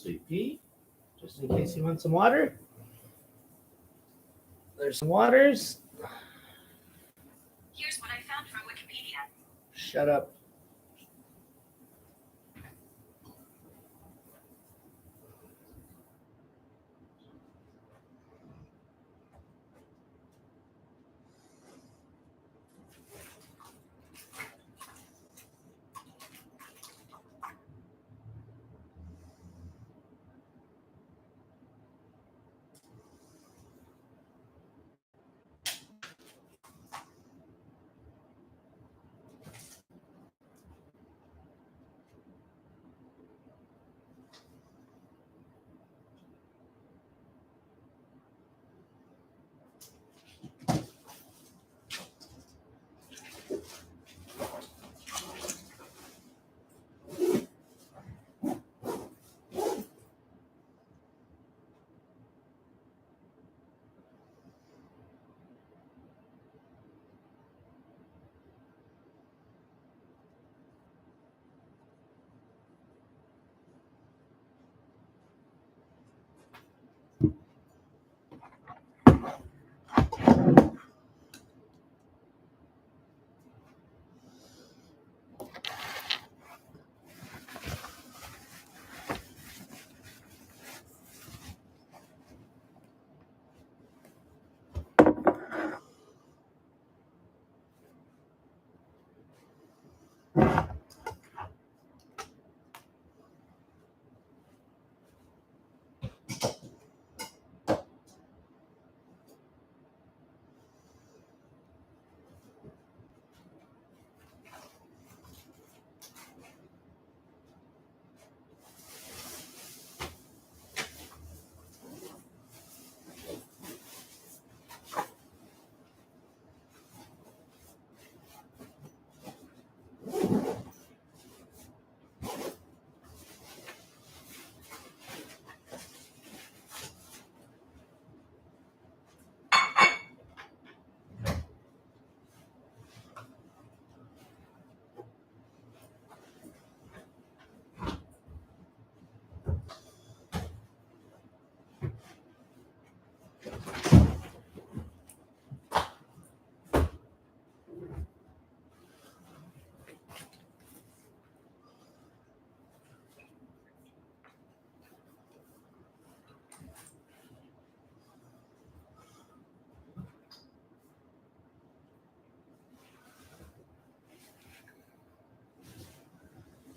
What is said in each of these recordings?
Sweet pea, just in case you want some water. There's some waters. Here's what I found from Wikipedia. Shut up.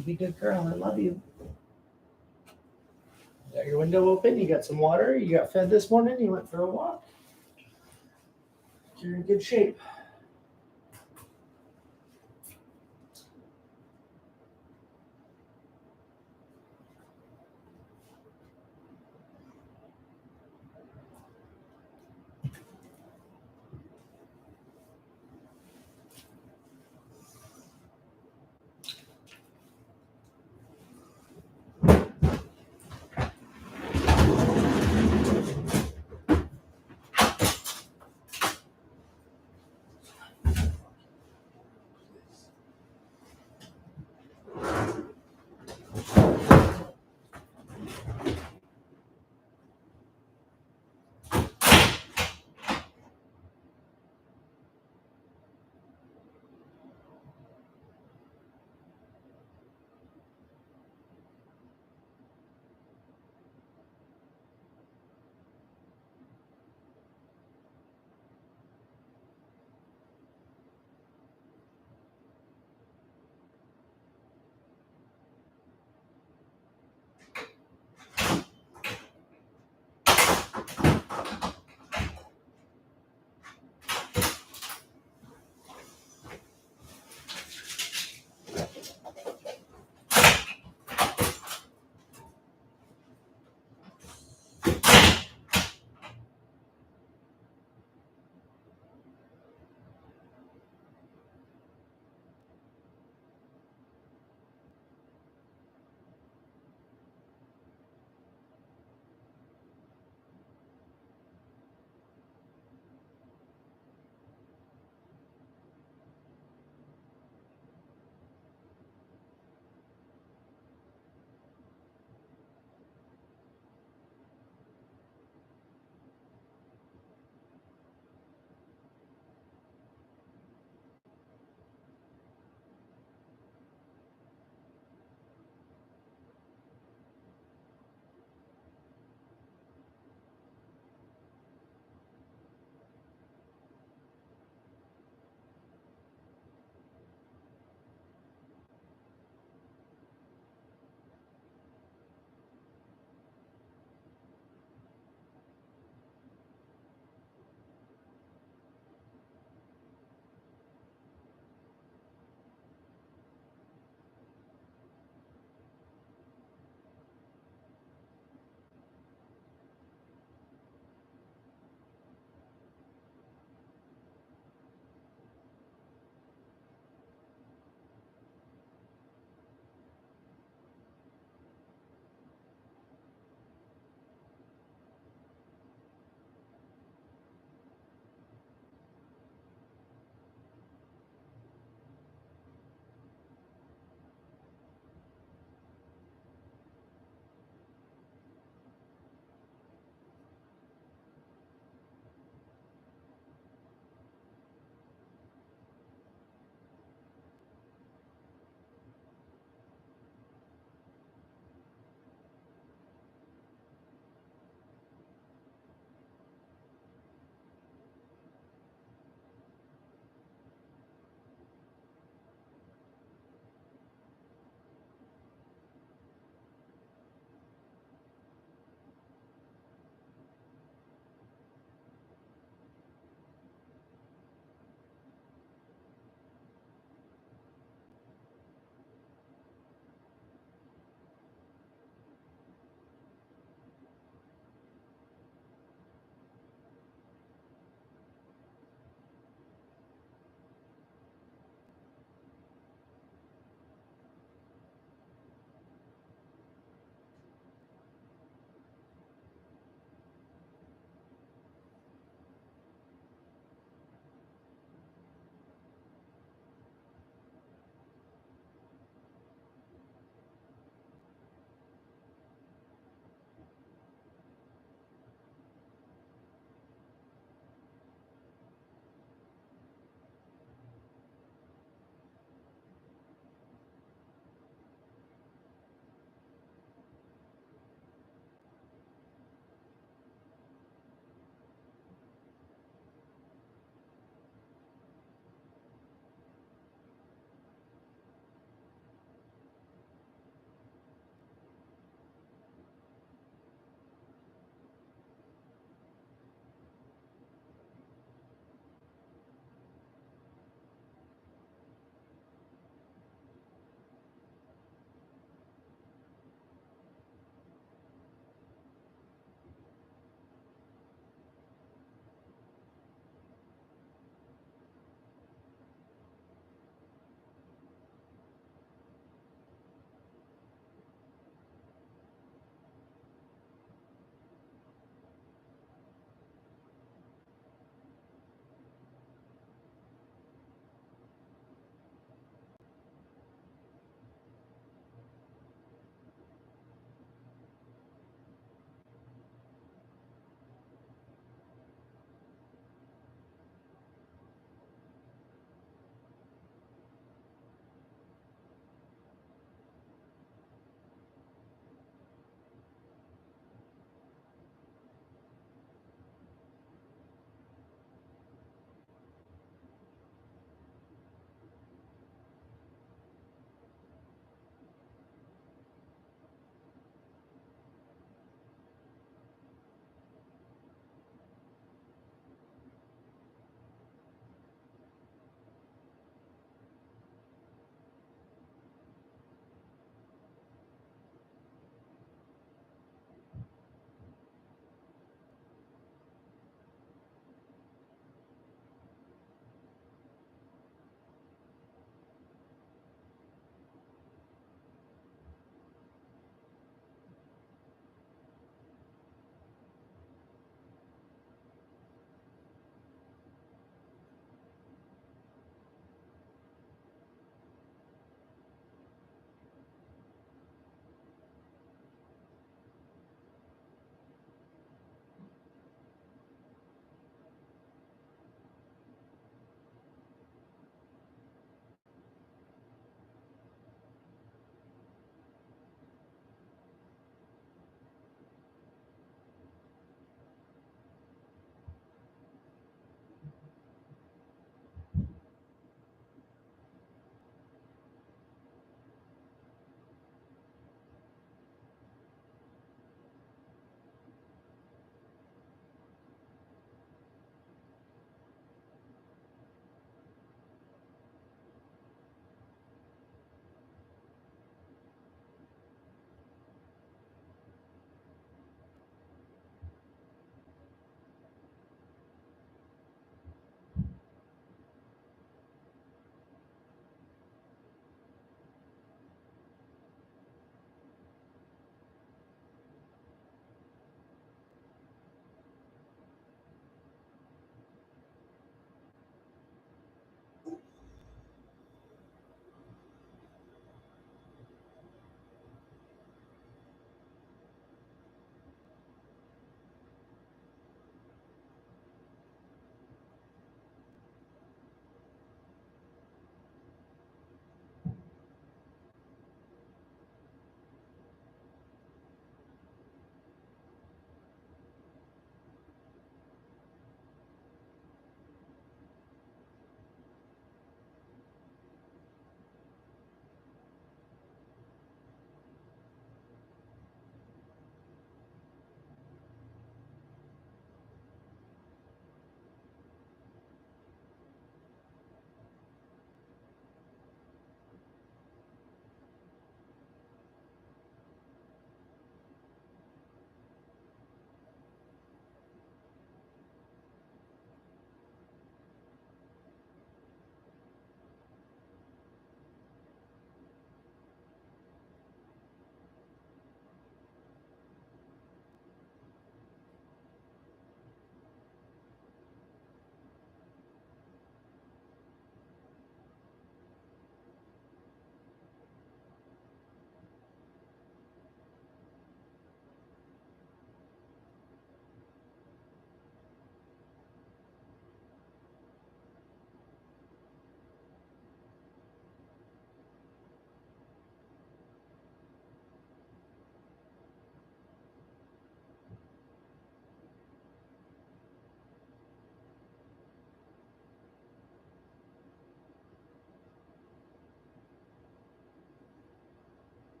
You be a good girl. I love you. You got your window open. You got some water. You got fed this morning. You went for a walk. You're in good shape.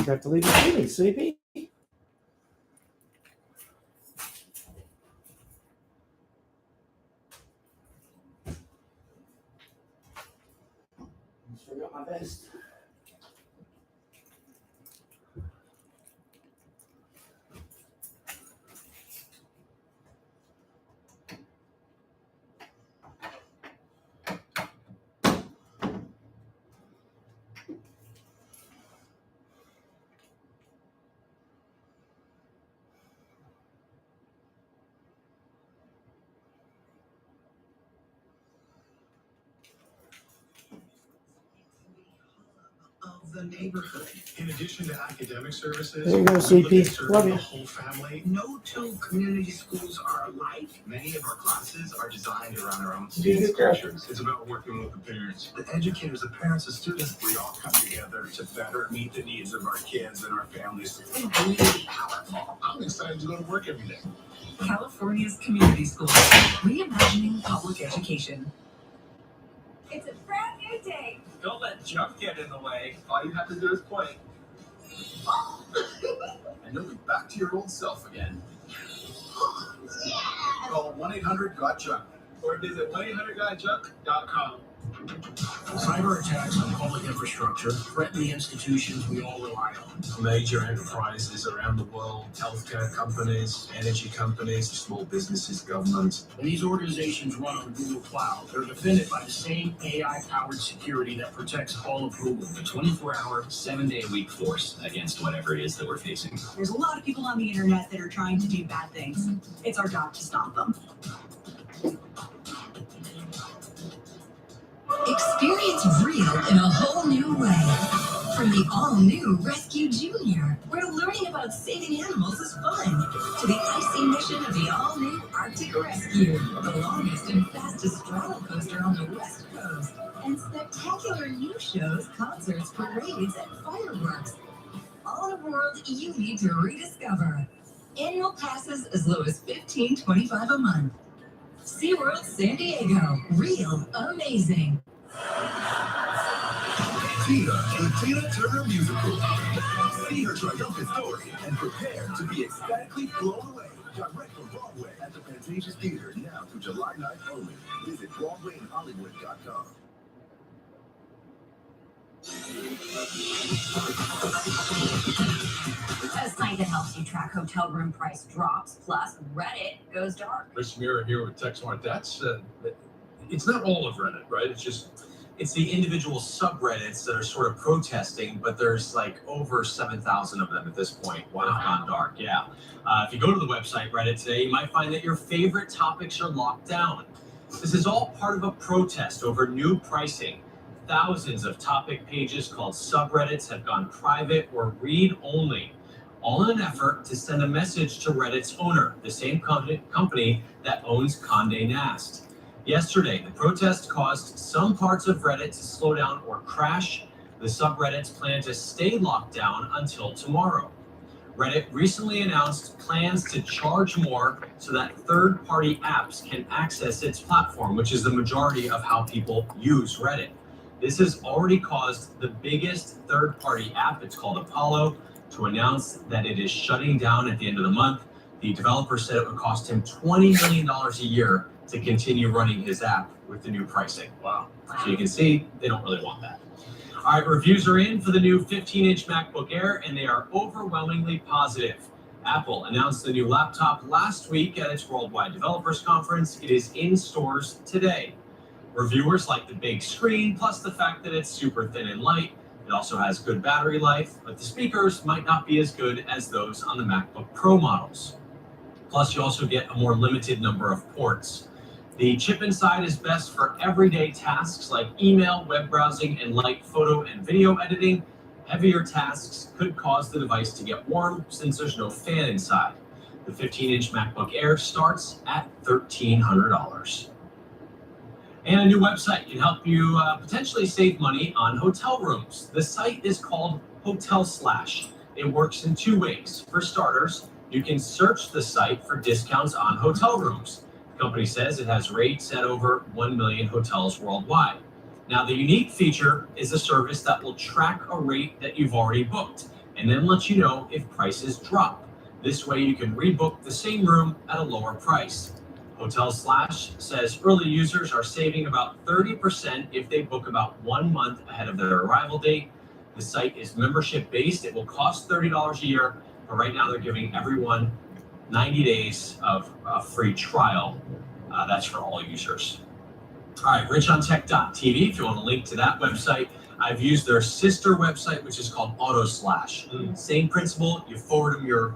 have to leave it to me, sleepy. Forgot my vest. Of the neighborhood. In addition to academic services, There you go, we sleepy. look at serving Love the you. whole family. No two community schools are alike. Many of our classes are designed around our own students' cultures. It's about working with the parents, the educators, the parents, the students. We all come together to better meet the needs of our kids and our families. It's really powerful. I'm excited to go to work every day. California's community schools, reimagining public education. It's a brand new day. Don't let junk get in the way. All you have to do is point. And you'll be back to your old self again. Call 1-800-GOT-JUNK. Or visit 1-800-GOT-JUNK.com. Cyber attacks on public infrastructure threaten the institutions we all rely on. Major enterprises around the world, healthcare companies, energy companies, small businesses, governments. And these organizations run on Google Cloud. They're defended by the same AI-powered security that protects all of Google. A 24-hour, 7-day-a-week force against whatever it is that we're facing. There's a lot of people on the internet that are trying to do bad things. It's our job to stop them. Experience real in a whole new way. From the all-new Rescue Junior, where learning about saving animals is fun, to the icy mission of the all-new Arctic Rescue, the longest and fastest straddle coaster on the West Coast, and spectacular new shows, concerts, parades, and fireworks. All in a world you need to rediscover. Annual passes as low as $15.25 a month. SeaWorld San Diego, real amazing. Tina, the Tina Turner Musical. See her triumphant story and prepare to be ecstatically blown away. Direct from Broadway at the Pantages Theater now through July 9th only. Visit BroadwayInHollywood.com. A site that helps you track hotel room price drops, plus Reddit goes dark. Rich Mira here with TechSmart. It's not all of Reddit, right? It's the individual subreddits that are sort of protesting, but there's like over 7,000 of them at this point. Wow, gone dark, yeah. If you go to the website Reddit today, you might find that your favorite topics are locked down. This is all part of a protest over new pricing. Thousands of topic pages called subreddits have gone private or read-only, all in an effort to send a message to Reddit's owner, the same company that owns Condé Nast. Yesterday, the protest caused some parts of Reddit to slow down or crash. The subreddits plan to stay locked down until tomorrow. Reddit recently announced plans to charge more so that third-party apps can access its platform, which is the majority of how people use Reddit. This has already caused the biggest third-party app, it's called Apollo, to announce that it is shutting down at the end of the month. The developer said it would cost him $20 million a year to continue running his app with the new pricing. Wow. So you can see they don't really want that. All right, reviews are in for the new 15-inch MacBook Air, and they are overwhelmingly positive. Apple announced the new laptop last week at its Worldwide Developers Conference. It is in stores today. Reviewers like the big screen, plus the fact that it's super thin and light. It also has good battery life, but the speakers might not be as good as those on the MacBook Pro models. Plus, you also get a more limited number of ports. The chip inside is best for everyday tasks like email, web browsing, and light photo and video editing. Heavier tasks could cause the device to get warm since there's no fan inside. The 15-inch MacBook Air starts at $1,300. And a new website can help you potentially save money on hotel rooms. The site is called Hotel Slash. It works in two ways. For starters, you can search the site for discounts on hotel rooms. The company says it has rates at over 1 million hotels worldwide. Now, the unique feature is a service that will track a rate that you've already booked. and then lets you know if prices drop. This way you can rebook the same room at a lower price. Hotel Slash says early users are saving about 30% if they book about 1 month ahead of their arrival date. The site is membership based. It will cost $30 a year, but right now they're giving everyone 90 days of a free trial. That's for all users. All right, richontech.tv, if you want to link to that website. I've used their sister website, which is called Auto Slash. Same principle, you forward them your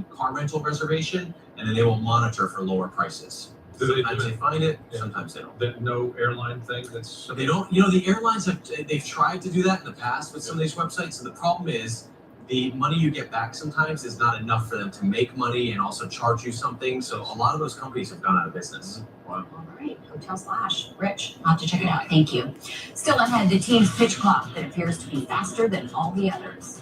car rental reservation, and then they will monitor for lower prices. Sometimes they find it, sometimes they don't. No airline thing that's... They don't, you know, the airlines they've tried to do that in the past with some of these websites, and the problem is the money you get back sometimes is not enough for them to make money and also charge you something. So a lot of those companies have gone out of business. All right, Hotel Slash. Rich, I'll have to check it out. Thank you. Still ahead, the team's pitch clock that appears to be faster than all the others.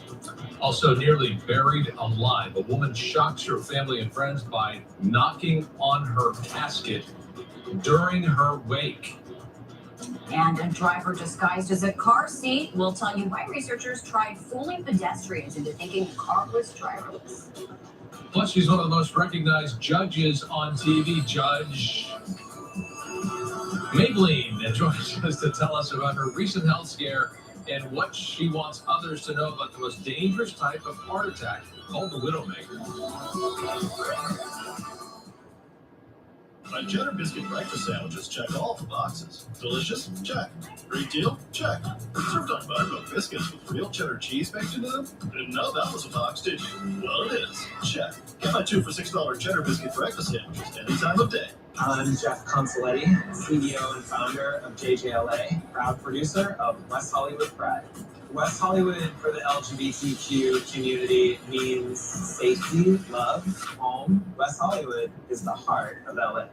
Also nearly buried alive, a woman shocks her family and friends by knocking on her casket during her wake. And a driver disguised as a car seat. We'll tell you why researchers tried fooling pedestrians into thinking the car was driverless. Plus, she's one of the most recognized judges on TV, Judge Maybelline, that joins us to tell us about her recent health scare and what she wants others to know about the most dangerous type of heart attack called the Widowmaker. My cheddar biscuit breakfast sandwiches check all the boxes. Delicious? Check. Great deal? Check. Served on buttermilk biscuits with real cheddar cheese baked into them? Didn't know that was a box, did you? Well, it is. Check. Get my 2 for $6 cheddar biscuit breakfast sandwiches any time of day. I'm Jeff Consoletti, CEO and founder of JJLA, proud producer of West Hollywood Pride. West Hollywood for the LGBTQ community means safety, love, home. West Hollywood is the heart of LA.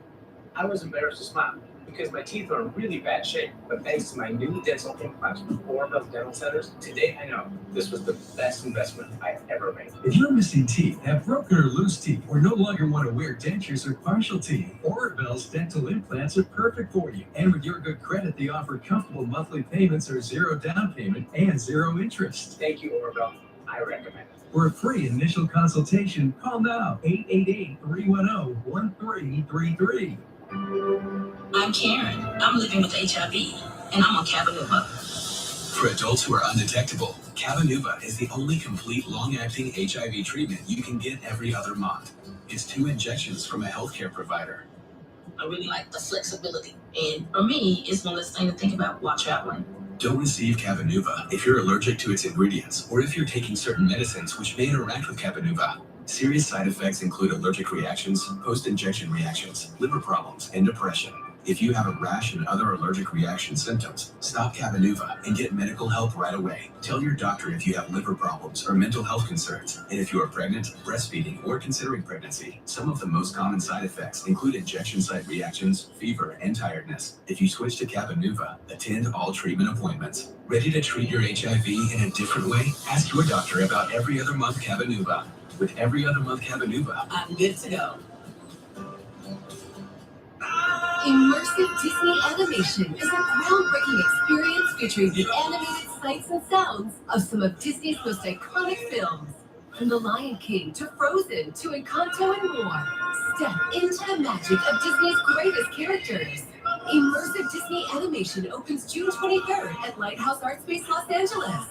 I was embarrassed to smile because my teeth are in really bad shape, but thanks to my new dental implants from Oroville Dental Centers, today I know this was the best investment I ever made. If you're missing teeth, have broken or loose teeth, or no longer want to wear dentures or partial teeth, Oroville's dental implants are perfect for you. And with your good credit, they offer comfortable monthly payments or 0 down payment and 0 interest. Thank you, Oroville. I recommend it. For a free initial consultation, call now, 888-310-1333. I'm Karen. I'm living with HIV, and I'm on Cabenuva. For adults who are undetectable, Cabenuva is the only complete long-acting HIV treatment you can get every other month. It's 2 injections from a healthcare provider. I really like the flexibility, and for me, it's one less thing to think about while traveling. Don't receive Cabenuva if you're allergic to its ingredients or if you're taking certain medicines which may interact with Cabenuva. Serious side effects include allergic reactions, post-injection reactions, liver problems, and depression. If you have a rash and other allergic reaction symptoms, stop Cabenuva and get medical help right away. Tell your doctor if you have liver problems or mental health concerns. And if you are pregnant, breastfeeding, or considering pregnancy, some of the most common side effects include injection site reactions, fever, and tiredness. If you switch to Cabenuva, attend all treatment appointments. Ready to treat your HIV in a different way? Ask your doctor about every other month Cabenuva. With every other month Cabenuva, I'm good to go. Immersive Disney Animation is a groundbreaking experience featuring the animated sights and sounds of some of Disney's most iconic films. From The Lion King to Frozen to Encanto and more, step into the magic of Disney's greatest characters. Immersive Disney Animation opens June 23rd at Lighthouse Art Space Los Angeles.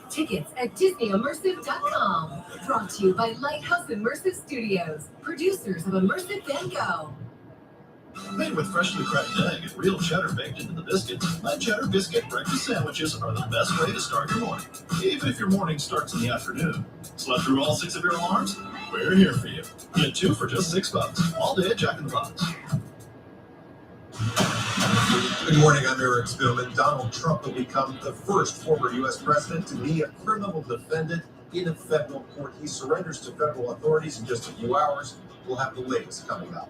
Tickets at DisneyImmersive.com. Brought to you by Lighthouse Immersive Studios, producers of Immersive Van Gogh. Made with freshly cracked egg and real cheddar baked into the biscuits, my cheddar biscuit breakfast sandwiches are the best way to start your morning, even if your morning starts in the afternoon. Slept through all 6 of your alarms? We're here for you. Get 2 for just $6, all day at Jack in the Box. Good morning, I'm Eric Spillman. Donald Trump will become the first former U.S. president to be a criminal defendant in a federal court. He surrenders to federal authorities in just a few hours. We'll have the latest coming up.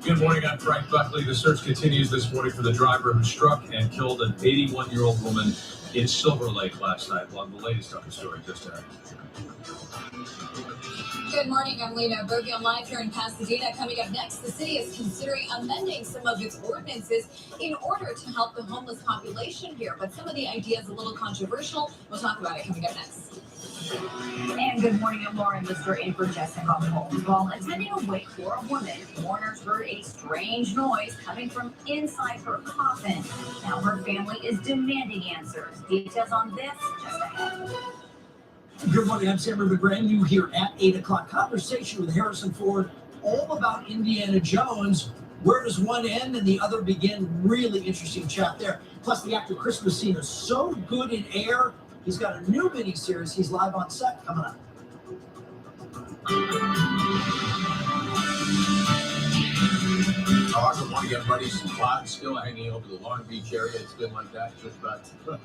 Good morning, I'm Frank Buckley. The search continues this morning for the driver who struck and killed an 81-year-old woman in Silver Lake last night. Well, the latest on the story just ahead. Good morning, I'm Lena Berge on live here in Pasadena. Coming up next, the city is considering amending some of its ordinances in order to help the homeless population here. But some of the ideas a little controversial. We'll talk about it coming up next. And good morning, I'm Lauren Lister in for Jessica Holmes. While attending a wake for a woman, mourners heard a strange noise coming from inside her coffin. Now her family is demanding answers. Details on this just ahead. Good morning, I'm Sam River, brand new here at 8 o'clock. Conversation with Harrison Ford, all about Indiana Jones. Where does one end and the other begin? Really interesting chat there. Plus, the actor Chris Messina is so good in air. He's got a new miniseries. He's live on set coming up. Good morning, everybody. Some clouds still hanging over the Long Beach area. It's been like that just about the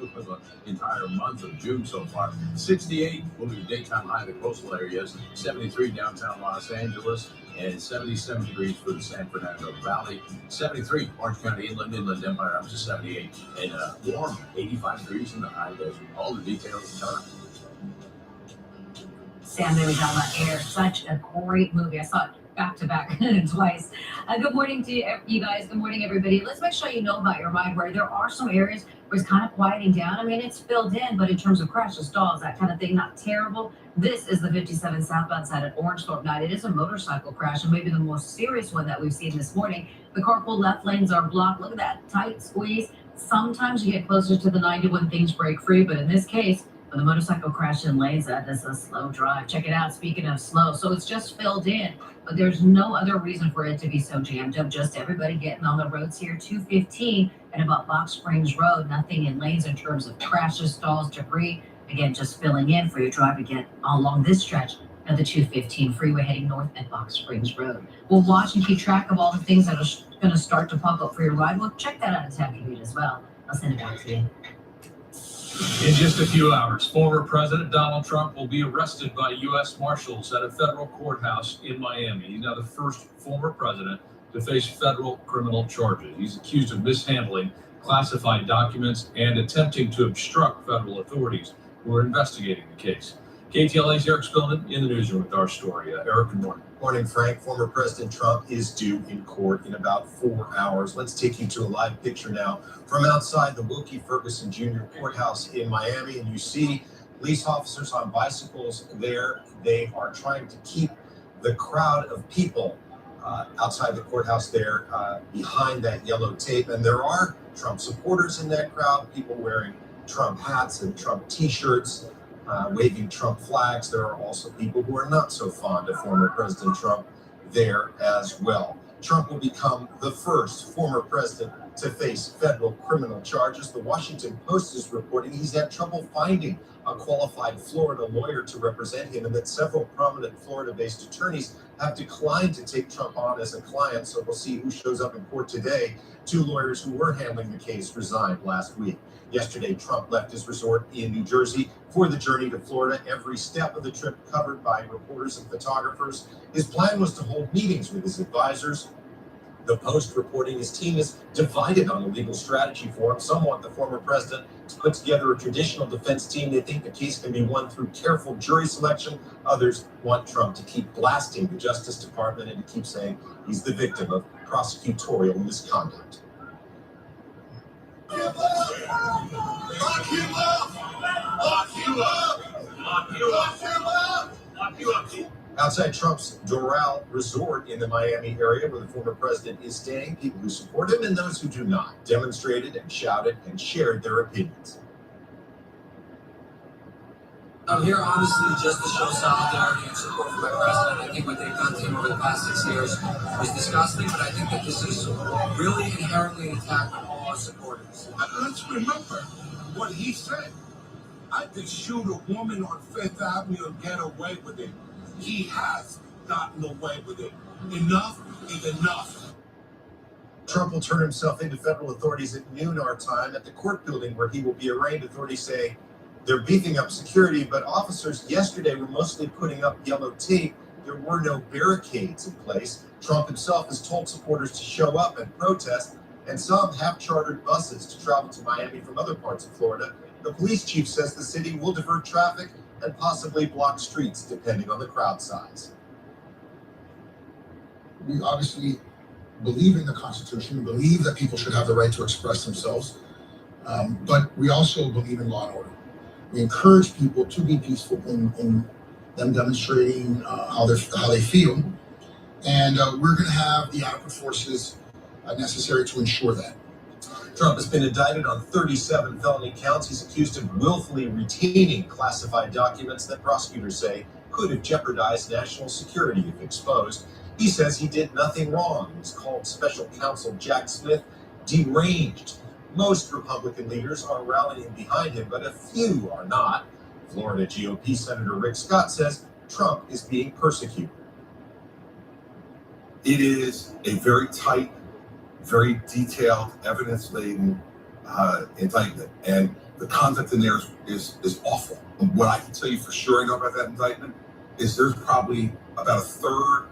entire month of June so far. 68 will be the daytime high in the coastal areas, 73 downtown Los Angeles, and 77 degrees for the San Fernando Valley, 73 Orange County Inland Empire up to 78, and warm 85 degrees in the high desert. All the details coming up. Sam, there we go. Air, such a great movie. I saw it back to back twice. Good morning to you guys. Good morning, everybody. Let's make sure you know about your ride where there are some areas where it's kind of quieting down. I mean, it's filled in, but in terms of crashes, stalls, that kind of thing, not terrible. This is the 57 southbound side at Orangethorpe. Now, it is a motorcycle crash, and maybe the most serious one that we've seen this morning. The carpool left lanes are blocked. Look at that tight squeeze. Sometimes you get closer to the 90 when things break free, but in this case, when the motorcycle crashed in lanes, that is a slow drive. Check it out. Speaking of slow, so it's just filled in, but there's no other reason for it to be so jammed up. Just everybody getting on the roads here. 215 and about Box Springs Road. Nothing in lanes in terms of crashes, stalls, debris. Again, just filling in for your drive to get along this stretch of the 215 freeway heading north at Box Springs Road. We'll watch and keep track of all the things that are going to start to pop up for your ride. We'll check that out at Tab Commute as well. I'll send it back to you. In just a few hours, former President Donald Trump will be arrested by U.S. Marshals at a federal courthouse in Miami. He's now the first former president to face federal criminal charges. He's accused of mishandling classified documents and attempting to obstruct federal authorities who are investigating the case. KTLA's Eric Spillman in the newsroom with our story. Eric, good morning. Morning, Frank. Former President Trump is due in court in about 4 hours. Let's take you to a live picture now from outside the Wilkie Ferguson Jr. Courthouse in Miami. And you see police officers on bicycles there. They are trying to keep the crowd of people outside the courthouse there behind that yellow tape. And there are Trump supporters in that crowd, people wearing Trump hats and Trump T-shirts. Waving Trump flags. There are also people who are not so fond of former President Trump there as well. Trump will become the first former president to face federal criminal charges. The Washington Post is reporting he's had trouble finding a qualified Florida lawyer to represent him, and that several prominent Florida-based attorneys have declined to take Trump on as a client. So we'll see who shows up in court today. 2 lawyers who were handling the case resigned last week. Yesterday, Trump left his resort in New Jersey for the journey to Florida. Every step of the trip covered by reporters and photographers. His plan was to hold meetings with his advisors. The Post reporting his team is divided on a legal strategy for him. Some want the former president to put together a traditional defense team. They think the case can be won through careful jury selection. Others want Trump to keep blasting the Justice Department and to keep saying he's the victim of prosecutorial misconduct. Lock you up! Lock you up! Lock you up! Lock you up! Outside Trump's Doral Resort in the Miami area where the former president is staying, people who support him and those who do not demonstrated and shouted and shared their opinions. I'm here honestly just to show solidarity and support for my president. I think what they've done to him over the past 6 years is disgusting, but I think that this is really inherently an attack on all our supporters. Let's remember what he said. I could shoot a woman on Fifth Avenue and get away with it. He has gotten away with it. Enough is enough. Trump will turn himself into federal authorities at noon our time at the court building where he will be arraigned. Authorities say they're beefing up security, but officers yesterday were mostly putting up yellow tape. There were no barricades in place. Trump himself has told supporters to show up and protest, and some have chartered buses to travel to Miami from other parts of Florida. The police chief says the city will divert traffic and possibly block streets depending on the crowd size. We obviously believe in the Constitution, believe that people should have the right to express themselves, but we also believe in law and order. We encourage people to be peaceful in them demonstrating how they feel, and we're going to have the adequate forces necessary to ensure that. Trump has been indicted on 37 felony counts. He's accused of willfully retaining classified documents that prosecutors say could have jeopardized national security if exposed. He says he did nothing wrong. He's called special counsel Jack Smith deranged. Most Republican leaders are rallying behind him, but a few are not. Florida GOP Senator Rick Scott says Trump is being persecuted. It is a very tight, very detailed, evidence-laden indictment, and the content in there is awful. What I can tell you for sure I know about that indictment is there's probably about a third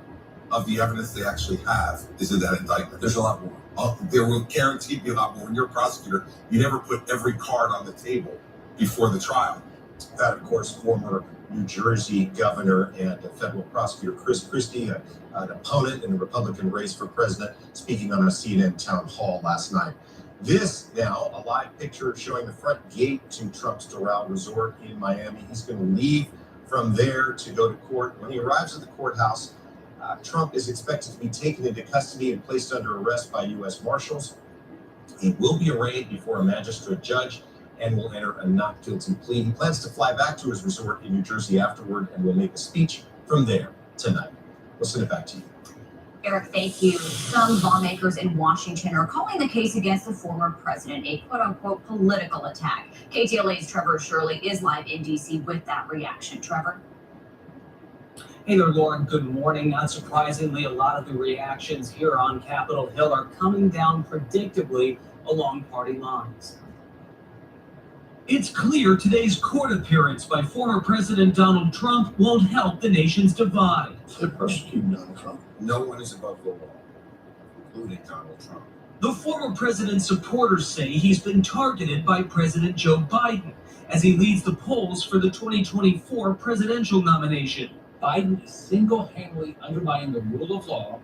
of the evidence they actually have is in that indictment. There's a lot more. There will guaranteed be a lot more. When you're a prosecutor, you never put every card on the table before the trial. That, of course, former New Jersey governor and federal prosecutor Chris Christie, an opponent in the Republican race for president, speaking on a CNN town hall last night. This now, a live picture showing the front gate to Trump's Doral Resort in Miami. He's going to leave from there to go to court. When he arrives at the courthouse, Trump is expected to be taken into custody and placed under arrest by U.S. Marshals. He will be arraigned before a magistrate judge and will enter a not guilty plea. He plans to fly back to his resort in New Jersey afterward and will make a speech from there tonight. We'll send it back to you. Eric, thank you. Some lawmakers in Washington are calling the case against the former president a quote-unquote political attack. KTLA's Trevor Shirley is live in D.C. with that reaction. Trevor? Hey there, Lauren. Good morning. Not surprisingly, a lot of the reactions here on Capitol Hill are coming down predictably along party lines. It's clear today's court appearance by former President Donald Trump won't help the nation's divide. They're persecuting Donald Trump. No one is above the law, including Donald Trump. The former president's supporters say he's been targeted by President Joe Biden as he leads the polls for the 2024 presidential nomination. Biden is single-handedly undermining the rule of law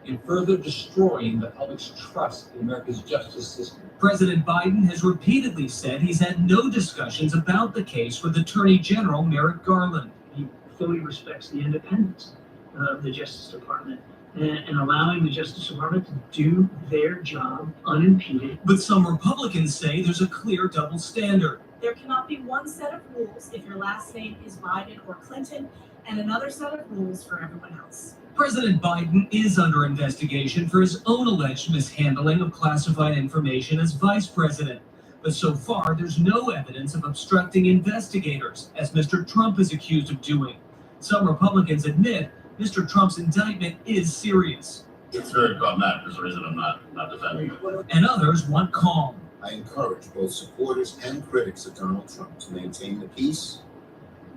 and further destroying the public's trust in America's justice system. President Biden has repeatedly said he's had no discussions about the case with Attorney General Merrick Garland. He fully respects the independence of the Justice Department and allowing the Justice Department to do their job unimpeded. But some Republicans say there's a clear double standard. There cannot be one set of rules if your last name is Biden or Clinton, and another set of rules for everyone else. President Biden is under investigation for his own alleged mishandling of classified information as vice president. But so far, there's no evidence of obstructing investigators, as Mr. Trump is accused of doing. Some Republicans admit Mr. Trump's indictment is serious. It's very problematic. There's a reason I'm not defending it. And others want calm. I encourage both supporters and critics of Donald Trump to maintain the peace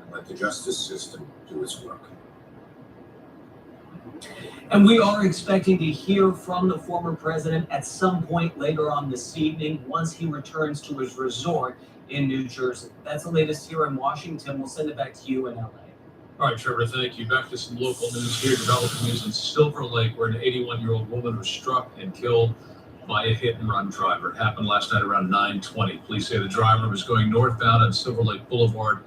and let the justice system do its work. And we are expecting to hear from the former president at some point later on this evening once he returns to his resort in New Jersey. That's the latest here in Washington. We'll send it back to you in LA. All right, Trevor, thank you. Back to some local news here. Developing news in Silver Lake, where an 81-year-old woman was struck and killed by a hit-and-run driver. It happened last night around 9:20. Police say the driver was going northbound on Silver Lake Boulevard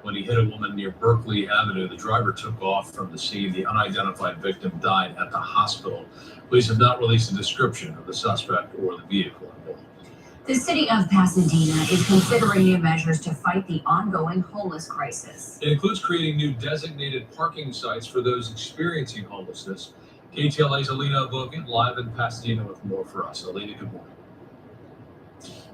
when he hit a woman near Berkeley Avenue. The driver took off from the scene. The unidentified victim died at the hospital. Police have not released a description of the suspect or the vehicle involved. The city of Pasadena is considering new measures to fight the ongoing homeless crisis. It includes creating new designated parking sites for those experiencing homelessness. KTLA's Alina Bogan live in Pasadena with more for us. Alina, good morning.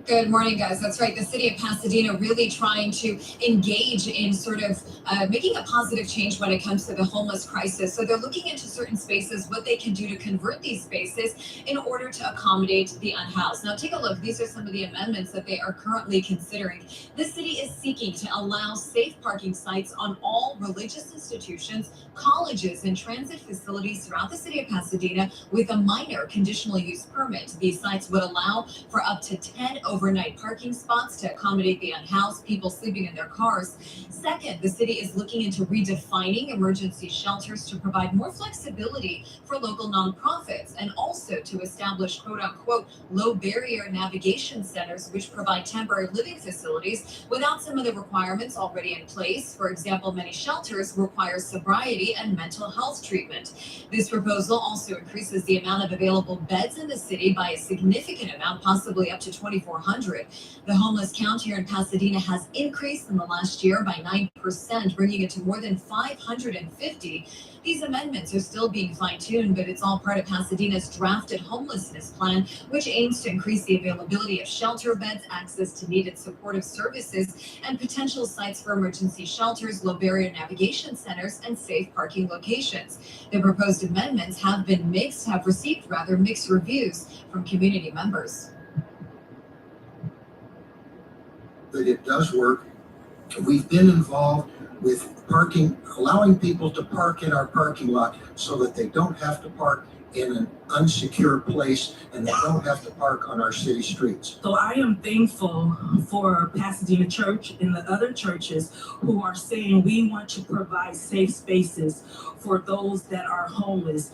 Good morning, guys. That's right. The city of Pasadena really trying to engage in sort of making a positive change when it comes to the homeless crisis. So they're looking into certain spaces, what they can do to convert these spaces in order to accommodate the unhoused. Now, take a look. These are some of the amendments that they are currently considering. The city is seeking to allow safe parking sites on all religious institutions, colleges, and transit facilities throughout the city of Pasadena with a minor conditional use permit. These sites would allow for up to 10 overnight parking spots to accommodate the unhoused, people sleeping in their cars. Second, the city is looking into redefining emergency shelters to provide more flexibility for local nonprofits and also to establish quote unquote low barrier navigation centers, which provide temporary living facilities without some of the requirements already in place. For example, many shelters require sobriety and mental health treatment. This proposal also increases the amount of available beds in the city by a significant amount, possibly up to 2,400. The homeless count here in Pasadena has increased in the last year by 9%, bringing it to more than 550. These amendments are still being fine-tuned, but it's all part of Pasadena's drafted homelessness plan, which aims to increase the availability of shelter beds, access to needed supportive services, and potential sites for emergency shelters, low barrier navigation centers, and safe parking locations. The proposed amendments have received mixed reviews from community members. But it does work. We've been involved with parking, allowing people to park in our parking lot so that they don't have to park in an unsecure place and they don't have to park on our city streets. So I am thankful for Pasadena Church and the other churches who are saying we want to provide safe spaces for those that are homeless.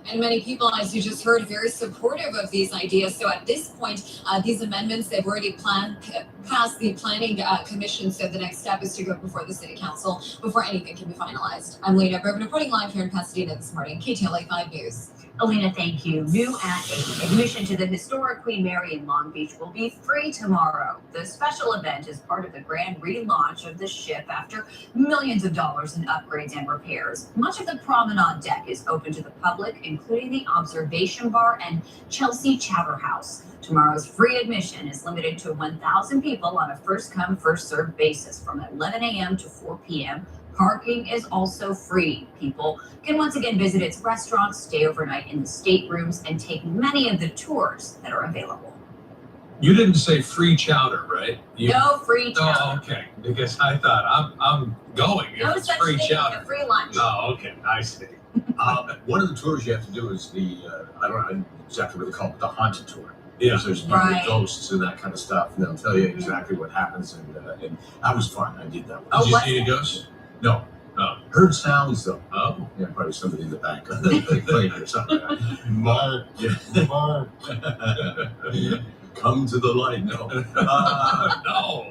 And many people, as you just heard, very supportive of these ideas. So at this point, these amendments, they've already passed the planning commission. So the next step is to go before the city council before anything can be finalized. I'm Lena Berman reporting live here in Pasadena this morning, KTLA 5 News. Alina, thank you. New at 8. Admission to the historic Queen Mary in Long Beach will be free tomorrow. The special event is part of the grand relaunch of the ship after millions of dollars in upgrades and repairs. Much of the promenade deck is open to the public, including the observation bar and Chelsea Chowder House. Tomorrow's free admission is limited to 1,000 people on a first-come, first-served basis from 11 a.m. to 4 p.m. Parking is also free. People can once again visit its restaurants, stay overnight in the staterooms, and take many of the tours that are available. You didn't say free chowder, right? No free chowder. Oh, okay. Because I thought I'm going if No it's such free thing chowder. as a free lunch. Oh, okay. I see. One of the tours you have to do is the, I don't know exactly what they call it, the haunted tour. Yeah. Because there's Right. ghosts and that kind of stuff, and they'll tell you exactly what happens. And that was fun. I did that one. Oh, Did you what? see a ghost? No. Oh. Heard sounds though. Oh. Yeah, probably somebody in the back of the plane or something like that. Mark. Yeah. Mark. Come to the light. No.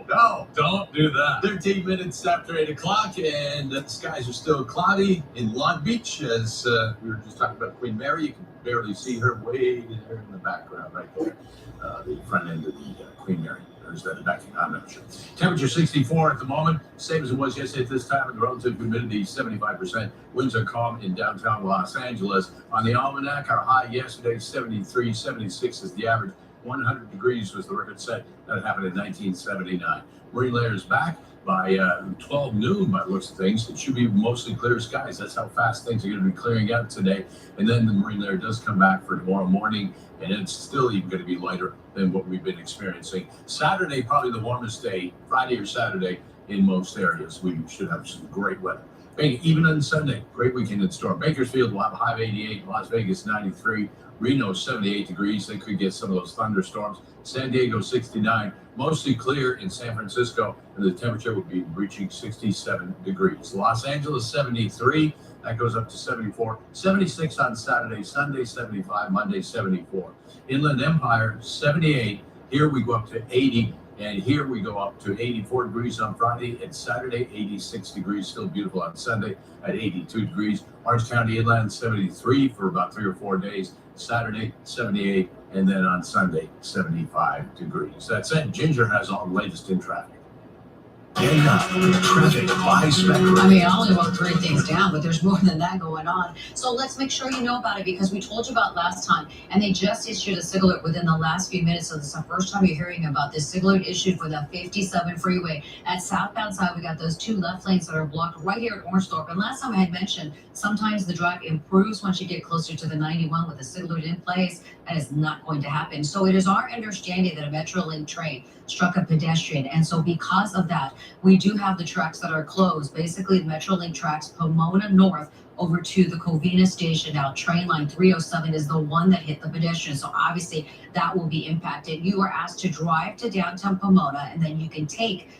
No. Don't do that. 13 minutes after 8 o'clock, and the skies are still cloudy in Long Beach. As we were just talking about Queen Mary, you can barely see her way there in the background, right there. The front end of the Queen Mary. Or is that in the back? I'm not sure. Temperature 64 at the moment, same as it was yesterday at this time, and the relative humidity 75%. Winds are calm in downtown Los Angeles. On the almanac, our high yesterday 73, 76 is the average. 100 degrees was the record set. That happened in 1979. Marine layer is back by 12 noon by the looks of things. It should be mostly clear skies. That's how fast things are going to be clearing out today. And then the marine layer does come back for tomorrow morning, and it's still even going to be lighter than what we've been experiencing. Saturday, probably the warmest day, Friday or Saturday in most areas. We should have some great weather. Even on Sunday, great weekend in store. Bakersfield will have a high of 88, Las Vegas 93, Reno 78 degrees. They could get some of those thunderstorms. San Diego 69, mostly clear in San Francisco, and the temperature will be reaching 67 degrees. Los Angeles 73, that goes up to 74, 76 on Saturday, Sunday 75, Monday 74. Inland Empire 78, here we go up to 80. And here we go up to 84 degrees on Friday, and Saturday, 86 degrees, still beautiful on Sunday at 82 degrees. Orange County Inland, 73 for about 3 or 4 days. Saturday, 78, and then on Sunday, 75 degrees. That said, Ginger has all the latest in traffic. Traffic by Spectrum. I mean, I only wrote 3 things down, but there's more than that going on. So let's make sure you know about it because we told you about last time, and they just issued a signal alert within the last few minutes. So this is the first time you're hearing about this signal alert issued for the 57 freeway. At southbound side, we got those 2 left lanes that are blocked right here at Orangethorpe. And last time I had mentioned, sometimes the drive improves once you get closer to the 91 with the signal alert in place. That is not going to happen. So it is our understanding that a Metrolink train struck a pedestrian. And so because of that, we do have the tracks that are closed. Basically, the Metrolink tracks, Pomona North, over to the Covina station. Now, train line 307 is the one that hit the pedestrian, so obviously that will be impacted. You are asked to drive to downtown Pomona, and then you can take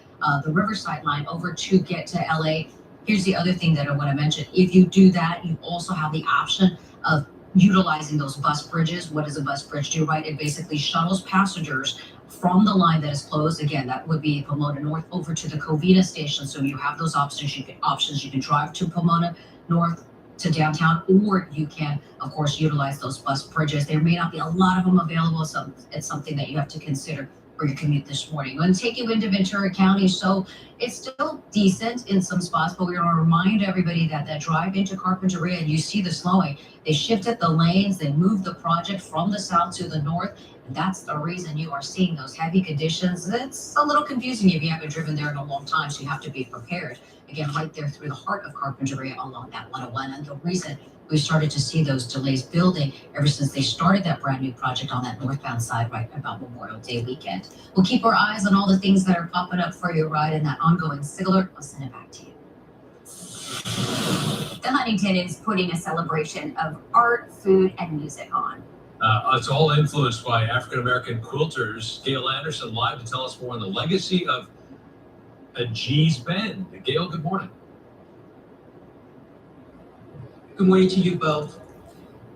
the Riverside line over to get to LA. Here's the other thing that I want to mention. If you do that, you also have the option of utilizing those bus bridges. What does a bus bridge do, right? It basically shuttles passengers from the line that is closed. Again, that would be Pomona North over to the Covina station. So you have those options. You can drive to Pomona North to downtown, or you can, of course, utilize those bus bridges. There may not be a lot of them available, so it's something that you have to consider for your commute this morning. I'm going to take you into Ventura County. So it's still decent in some spots, but we're going to remind everybody that that drive into Carpinteria, and you see the slowing. They shifted the lanes. They moved the project from the south to the north. And that's the reason you are seeing those heavy conditions. It's a little confusing if you haven't driven there in a long time, so you have to be prepared. Again, right there through the heart of Carpinteria along that 101. And the reason we started to see those delays building ever since they started that brand new project on that northbound side right about Memorial Day weekend. We'll keep our eyes on all the things that are popping up for your ride in that ongoing SIG alert. I'll send it back to you. The Huntington is putting a celebration of art, food, and music on. It's all influenced by African-American quilters. Gail Anderson live to tell us more on the legacy of Gee's Bend. Gail, good morning. Good morning to you both.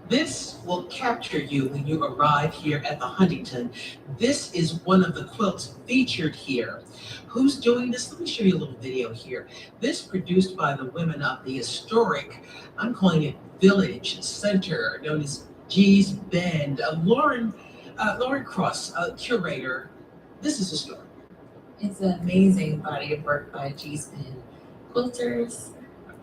This will capture you when you arrive here at the Huntington. This is one of the quilts featured here. Who's doing this? Let me show you a little video here. This produced by the women of the historic, I'm calling it Village Center, known as Gee's Bend. Lauren Cross, curator. This is a story. It's an amazing body of work by Gee's Bend quilters,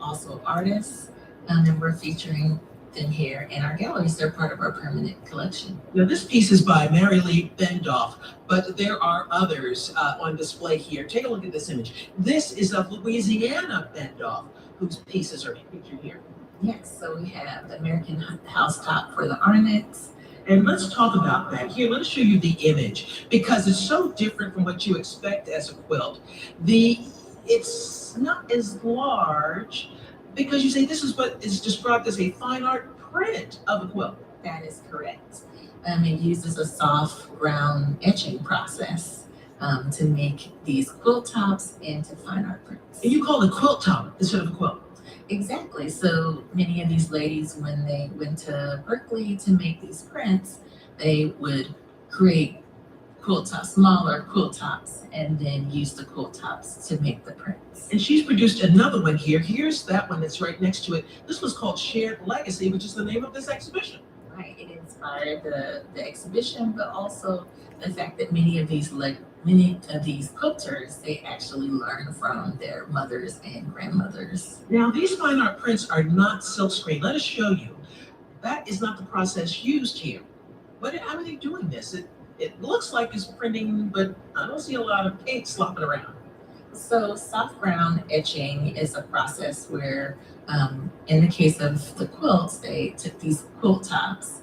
also artists, and we're featuring them here in our galleries. They're part of our permanent collection. Now this piece is by Mary Lee Bendoff, but there are others on display here. Take a look at this image. This is of Louisiana Bendoff, whose pieces are featured here. Yes, so we have the American house top for the ornaments. And let's talk about that. Here, let me show you the image, because it's so different from what you expect as a quilt. It's not as large, because you say this is what is described as a fine art print of a quilt. That is correct. It uses a soft ground etching process to make these quilt tops into fine art prints. And you call it a quilt top instead of a quilt. Exactly. So many of these ladies, when they went to Berkeley to make these prints, they would create quilt tops, smaller quilt tops, and then use the quilt tops to make the prints. And she's produced another one here. Here's that one that's right next to it. This was called Shared Legacy, which is the name of this exhibition. Right. It inspired the exhibition, but also the fact that many of these quilters, they actually learn from their mothers and grandmothers. Now, these fine art prints are not silkscreen. Let us show you. That is not the process used here. How are they doing this? It looks like it's printing, but I don't see a lot of paint slopping around. So soft ground etching is a process where, in the case of the quilts, they took these quilt tops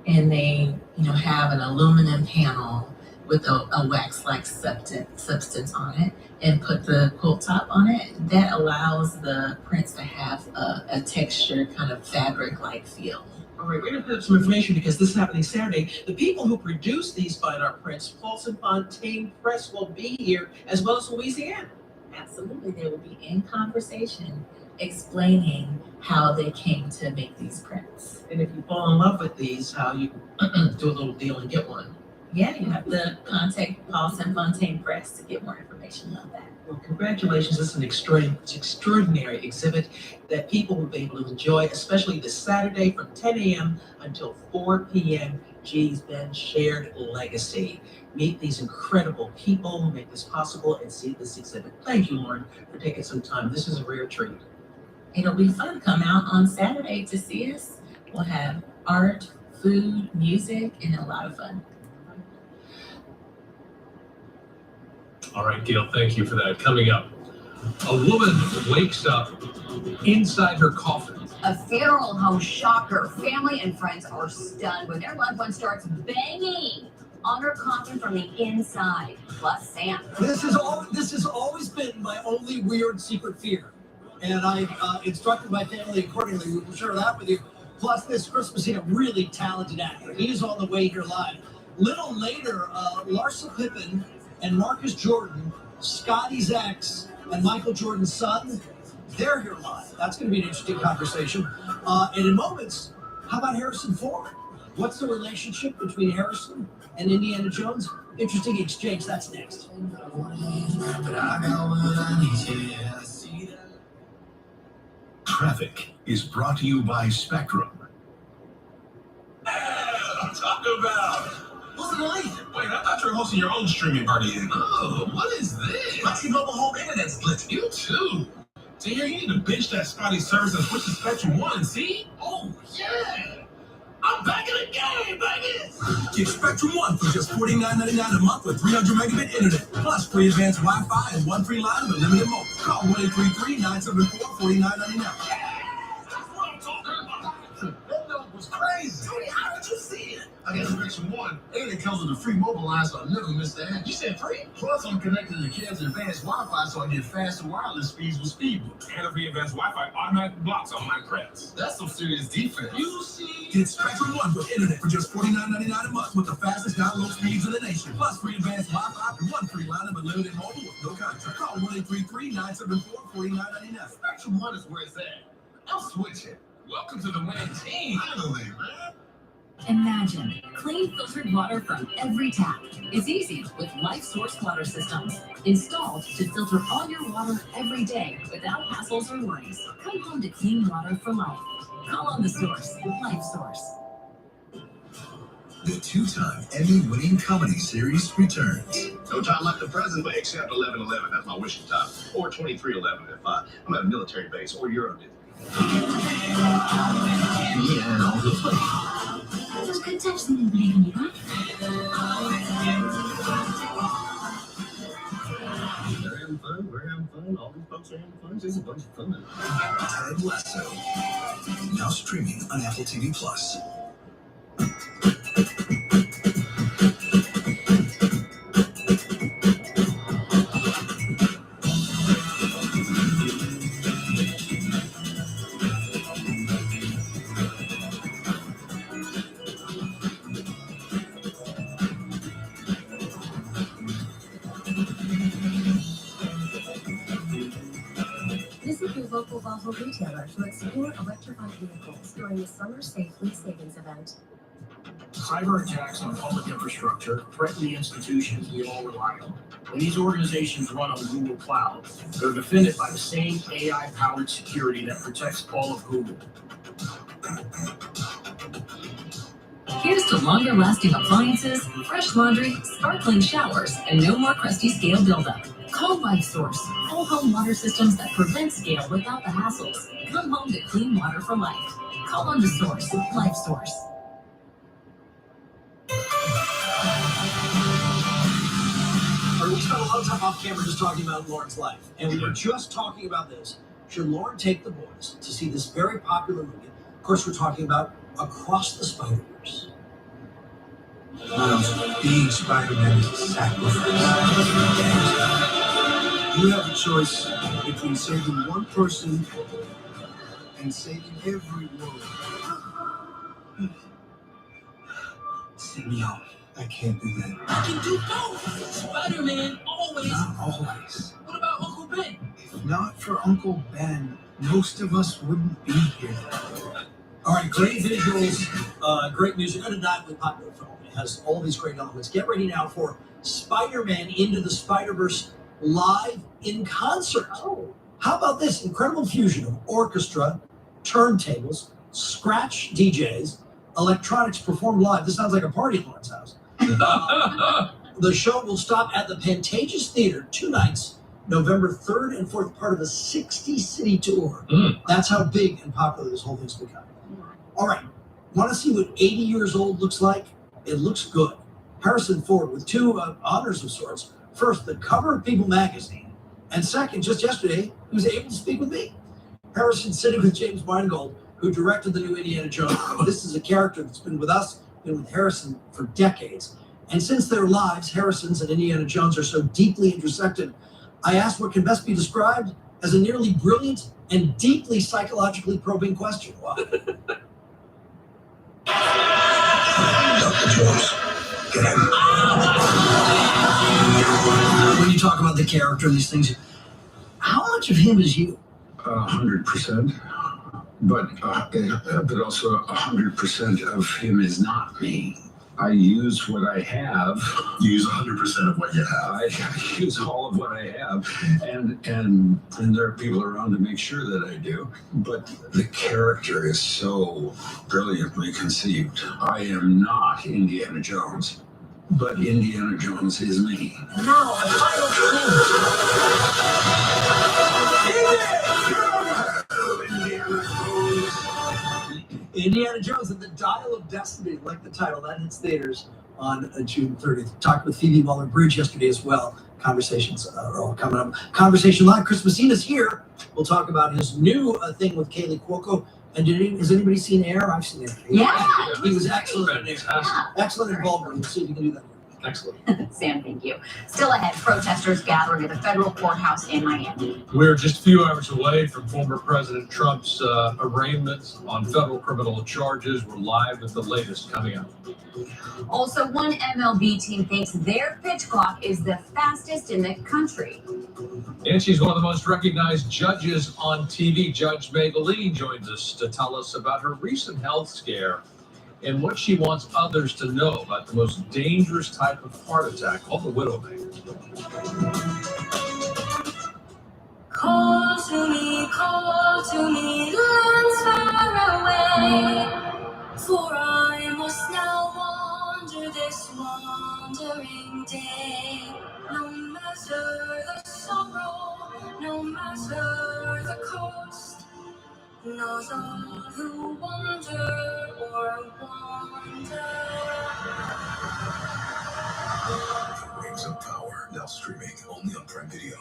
and they, have an aluminum panel with a wax-like substance on it and put the quilt top on it. That allows the prints to have a texture, kind of fabric-like feel. All right, we're going to put up some information because this is happening Saturday. The people who produce these fine art prints, Paulson Fontaine Press, will be here, as well as Louisiana. Absolutely, they will be in conversation explaining how they came to make these prints. And if you fall in love with these, how you do a little deal and get one. Yeah, you have to contact Paulson Fontaine Press to get more information on that. Well, congratulations. It's an extraordinary exhibit that people will be able to enjoy, especially this Saturday from 10 a.m. until 4 p.m. Gee's Bend Shared Legacy. Meet these incredible people who make this possible and see this exhibit. Thank you, Lauren, for taking some time. This is a rare treat. It'll be fun. Come out on Saturday to see us. We'll have art, food, music, and a lot of fun. All right, Gail, thank you for that. Coming up, a woman wakes up inside her coffin. A funeral home shocker. Family and friends are stunned when their loved one starts banging on her coffin from the inside. Plus, Sam. This has always been my only weird secret fear. and I instructed my family accordingly. We will share that with you. Plus, this Christmas, a really talented actor. He's on the way here live. Little later, Larsa Pippen and Marcus Jordan, Scotty's ex, and Michael Jordan's son, they're here live. That's going to be an interesting conversation. And in moments, how about Harrison Ford? What's the relationship between Harrison and Indiana Jones? Interesting exchange. That's next. Traffic is brought to you by Spectrum. Talk about. What's it like? Wait, I thought you were hosting your own streaming party. Oh, what is this? I see mobile home internet splits. You too. So here you need to bitch that Scotty service and switch to Spectrum One. See? Oh yeah. I'm back in the game, baby! Get Spectrum One for just $49.99 a month with 300 megabit internet, plus free advanced Wi-Fi and one free line with limited mobile. Call 1-833-974-4999. That's what I'm talking about. That note was crazy. Tony, how did you see it? I got Spectrum One, and it comes with a free mobile line, so I'll never miss that. You said free? Plus, I'm connected to the kids' advanced Wi-Fi, so I get faster wireless speeds with Speedbook. And a free advanced Wi-Fi automatic blocks on my credits. That's some serious defense. You see? Get Spectrum One with internet for just $49.99 a month with the fastest download speeds in the nation, plus free advanced Wi-Fi and one free line with limited mobile with no contract. Call 1-833-974-4999. Spectrum One is where it's at. I'm switching. Welcome to the winning team. Finally, man. Imagine clean filtered water from every tap. It's easy with Life Source water systems, installed to filter all your water every day without hassles or worries. Come home to clean water for life. Call on the source, Life Source. The two-time Emmy-winning comedy series returns. No time like the present, but except 11/11. That's my wishing time. Or 23/11 if I'm at a military base or Europe. Those good times in the beginning, huh? They're having fun. We're having fun. All these folks are having fun. It's a bunch of fun. Ted Lasso. Now streaming on Apple TV+. Visit your local Volvo retailer to explore electrified vehicles during the Summer Safely Savings Event. Cyber attacks on public infrastructure threaten the institutions we all rely on. When these organizations run on Google Cloud, they're defended by the same AI-powered security that protects all of Google. Here's to longer-lasting appliances, fresh laundry, sparkling showers, and no more crusty scale buildup. Call Life Source, whole home water systems that prevent scale without the hassles. Come home to clean water for life. Call on the source, Life Source. We spent a lot of time off camera just talking about Lauren's life, and we were just talking about this. Should Lauren take the boys to see this very popular movie? Of course, we're talking about Across the Spider-Verse. Miles, being Spider-Man is a sacrifice. You have a choice between saving one person and saving every world. Simeon, I can't do that. I can do both. Spider-Man always. Not always. What about Uncle Ben? If not for Uncle Ben, most of us wouldn't be here. All right, great visuals, great music, undeniably popular film. It has all these great elements. Get ready now for Spider-Man Into the Spider-Verse live in concert. Oh. How about this incredible fusion of orchestra, turntables, scratch DJs, electronics performed live? This sounds like a party at Lauren's house. The show will stop at the Pantages Theater 2 nights, November 3rd and 4th, part of a 60-city tour. That's how big and popular this whole thing's become. All right, want to see what 80 years old looks like? It looks good. Harrison Ford with 2 honors of sorts. First, the cover of People magazine, and second, just yesterday, he was able to speak with me. Harrison sitting with James Weingold, who directed the new Indiana Jones. This is a character that's been with us, been with Harrison for decades. And since their lives, Harrison's and Indiana Jones, are so deeply intersected, I asked what can best be described as a nearly brilliant and deeply psychologically probing question. Wow. Dr. Jones, get him. When you talk about the character and these things, how much of him is you? 100%, but also 100% of him is not me. I use what I have. You use 100% of what you have. I use all of what I have, and there are people around to make sure that I do. But the character is so brilliantly conceived. I am not Indiana Jones, but Indiana Jones is me. Now, a final Indiana Jones and the Dial of Destiny, like the title, that hits theaters on June 30th. Talked with Phoebe Waller-Bridge yesterday as well. Conversations are all coming up. Conversation Live. Chris Messina's here. We'll talk about his new thing with Kaylee Cuoco. And has anybody seen Air? I've seen Air. Yeah. He was excellent in Air. Excellent involvement. We'll see if you can do that. Excellent. Sam, thank you. Still ahead, protesters gathering at the federal courthouse in Miami. We're just a few hours away from former President Trump's arraignment on federal criminal charges. We're live with the latest coming up. Also, one MLB team thinks their pitch clock is the fastest in the country. And she's one of the most recognized judges on TV. Judge Maybelline joins us to tell us about her recent health scare and what she wants others to know about the most dangerous type of heart attack, called the widowmaker. Call to me, lands far away. For I must now wander this wandering day. No matter the sorrow, no matter the cost, knows all who wander or wander. Rings of Power, now streaming only on Prime Video.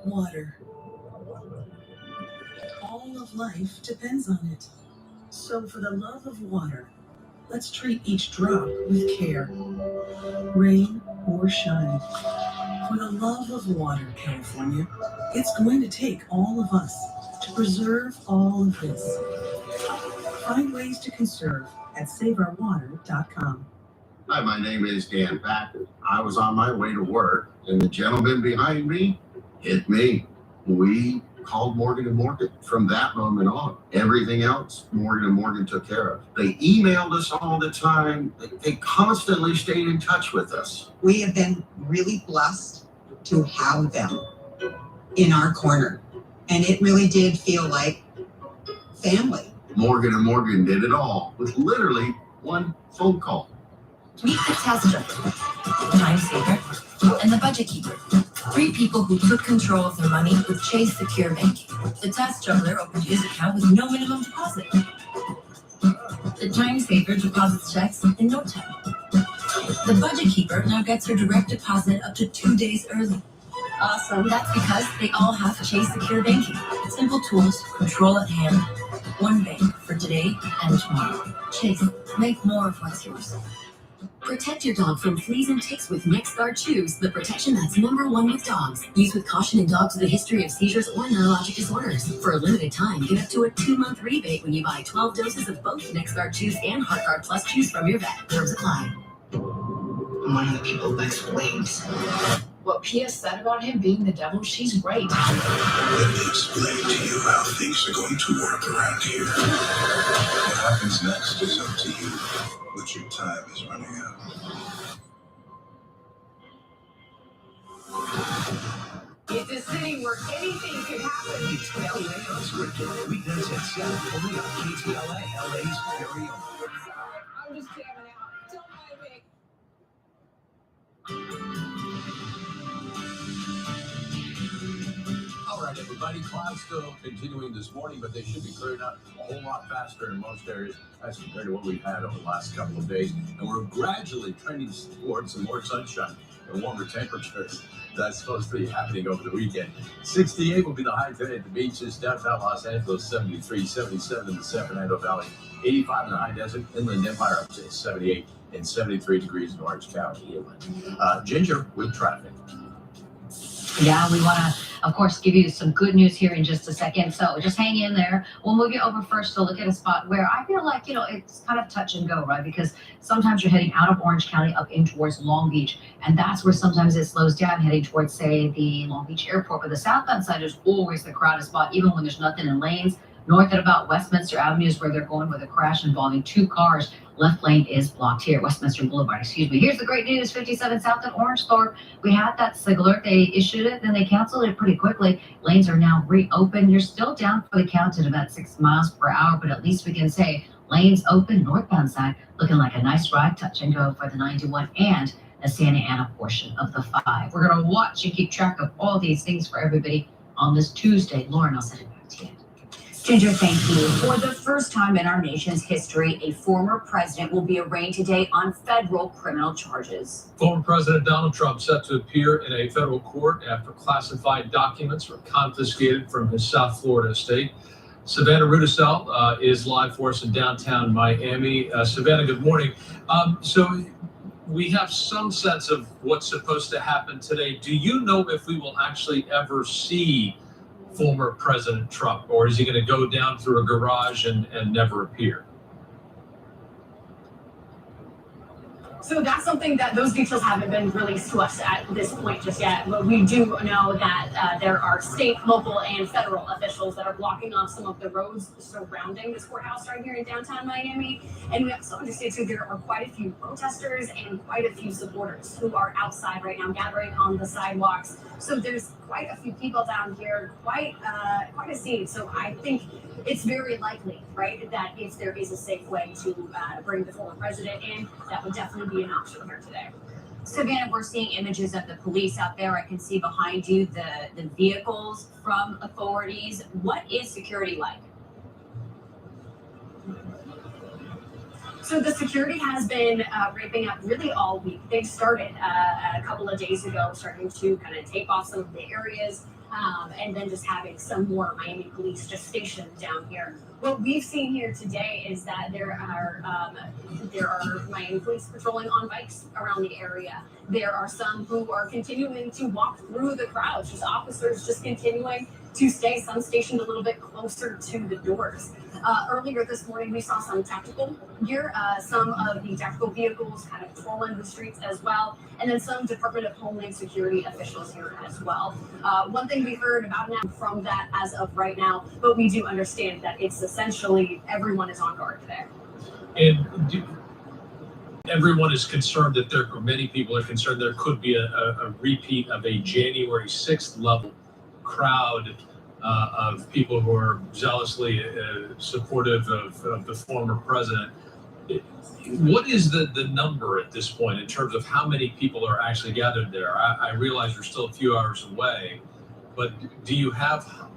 Water. All of life depends on it. So for the love of water, let's treat each drop with care. Rain or shine. For the love of water, California, it's going to take all of us to preserve all of this. Find ways to conserve at SaveOurWater.com. Hi, my name is Dan Packard. I was on my way to work, and the gentleman behind me hit me. We called Morgan & Morgan. From that moment on, everything else Morgan & Morgan took care of. They emailed us all the time. They constantly stayed in touch with us. We have been really blessed to have them in our corner. And it really did feel like family. Morgan & Morgan did it all with literally one phone call. Meet the tester, the time saver, and the budget keeper. 3 people who took control of their money with Chase Secure Banking. The task juggler opened his account with no minimum deposit. The time saver deposits checks in no time. The budget keeper now gets her direct deposit up to 2 days early. Awesome. That's because they all have Chase Secure Banking. Simple tools, control at hand. One bank for today and tomorrow. Chase, make more of what's yours. Protect your dog from fleas and ticks with NexGard Chews, the protection that's #1 with dogs. Use with caution in dogs with a history of seizures or neurologic disorders. For a limited time, get up to a 2-month rebate when you buy 12 doses of both NexGard Chews and HeartGard Plus Chews from your vet. Terms apply. I'm one of the people who likes flames. What Pia said about him being the devil, she's right. Let me explain to you how things are going to work around here. What happens next is up to you, but your time is running out. It's a city where anything could happen. It's LA Unscripted, weeknights at 7, only on KTLA, LA's very own. I'm just jamming out. Don't mind me. All right, everybody. Clouds still continuing this morning, but they should be clearing up a whole lot faster in most areas as compared to what we've had over the last couple of days. And we're gradually trending towards some more sunshine and warmer temperatures. That's supposed to be happening over the weekend. 68 will be the high today at the beaches. Downtown Los Angeles, 73, 77 in the Sacramento Valley, 85 in the high desert. Inland Empire up to 78. and 73 degrees in Orange County. Ginger with traffic. Yeah, we want to, of course, give you some good news here in just a second. So just hang in there. We'll move you over first to look at a spot where I feel like, it's kind of touch and go, right? Because sometimes you're heading out of Orange County up in towards Long Beach. And that's where sometimes it slows down heading towards, say, the Long Beach airport. But the southbound side is always the crowded spot, even when there's nothing in lanes. North at about Westminster Avenue is where they're going with a crash involving 2 cars. Left lane is blocked here, Westminster Boulevard, excuse me. Here's the great news, 57 South at Orangethorpe. We had that signal alert. They issued it, then they canceled it pretty quickly. Lanes are now reopened. You're still down for the count at about 6 miles per hour, but at least we can say lanes open, northbound side, looking like a nice ride, touch and go for the 91 and the Santa Ana portion of the 5. We're going to watch and keep track of all these things for everybody on this Tuesday. Lauren, I'll send it back to you. Ginger, thank you. For the first time in our nation's history, a former president will be arraigned today on federal criminal charges. Former President Donald Trump set to appear in a federal court after classified documents were confiscated from his South Florida estate. Savannah Rudisell is live for us in downtown Miami. Savannah, good morning. So we have some sense of what's supposed to happen today. Do you know if we will actually ever see former President Trump, or is he going to go down through a garage and never appear? So that's something that those details haven't been released to us at this point just yet. But we do know that there are state, local, and federal officials that are blocking off some of the roads surrounding this courthouse right here in downtown Miami. And we also understand too there are quite a few protesters and quite a few supporters who are outside right now gathering on the sidewalks. So there's quite a few people down here, quite a scene. So I think it's very likely, right, that if there is a safe way to bring the former president in, that would definitely be an option here today. Savannah, we're seeing images of the police out there. I can see behind you the vehicles from authorities. What is security like? So the security has been ramping up really all week. They started a couple of days ago, starting to kind of tape off some of the areas, and then just having some more Miami police just stationed down here. What we've seen here today is that there are Miami police patrolling on bikes around the area. There are some who are continuing to walk through the crowds, just officers just continuing to stay, some stationed a little bit closer to the doors. Earlier this morning, we saw some tactical gear, some of the tactical vehicles kind of patrolling the streets as well, and then some Department of Homeland Security officials here as well. One thing we heard about now from that as of right now, but we do understand that it's essentially everyone is on guard today. And everyone is concerned that many people are concerned there could be a repeat of a January 6th level crowd of people who are zealously supportive of the former president. What is the number at this point in terms of how many people are actually gathered there? I realize we're still a few hours away, but do you have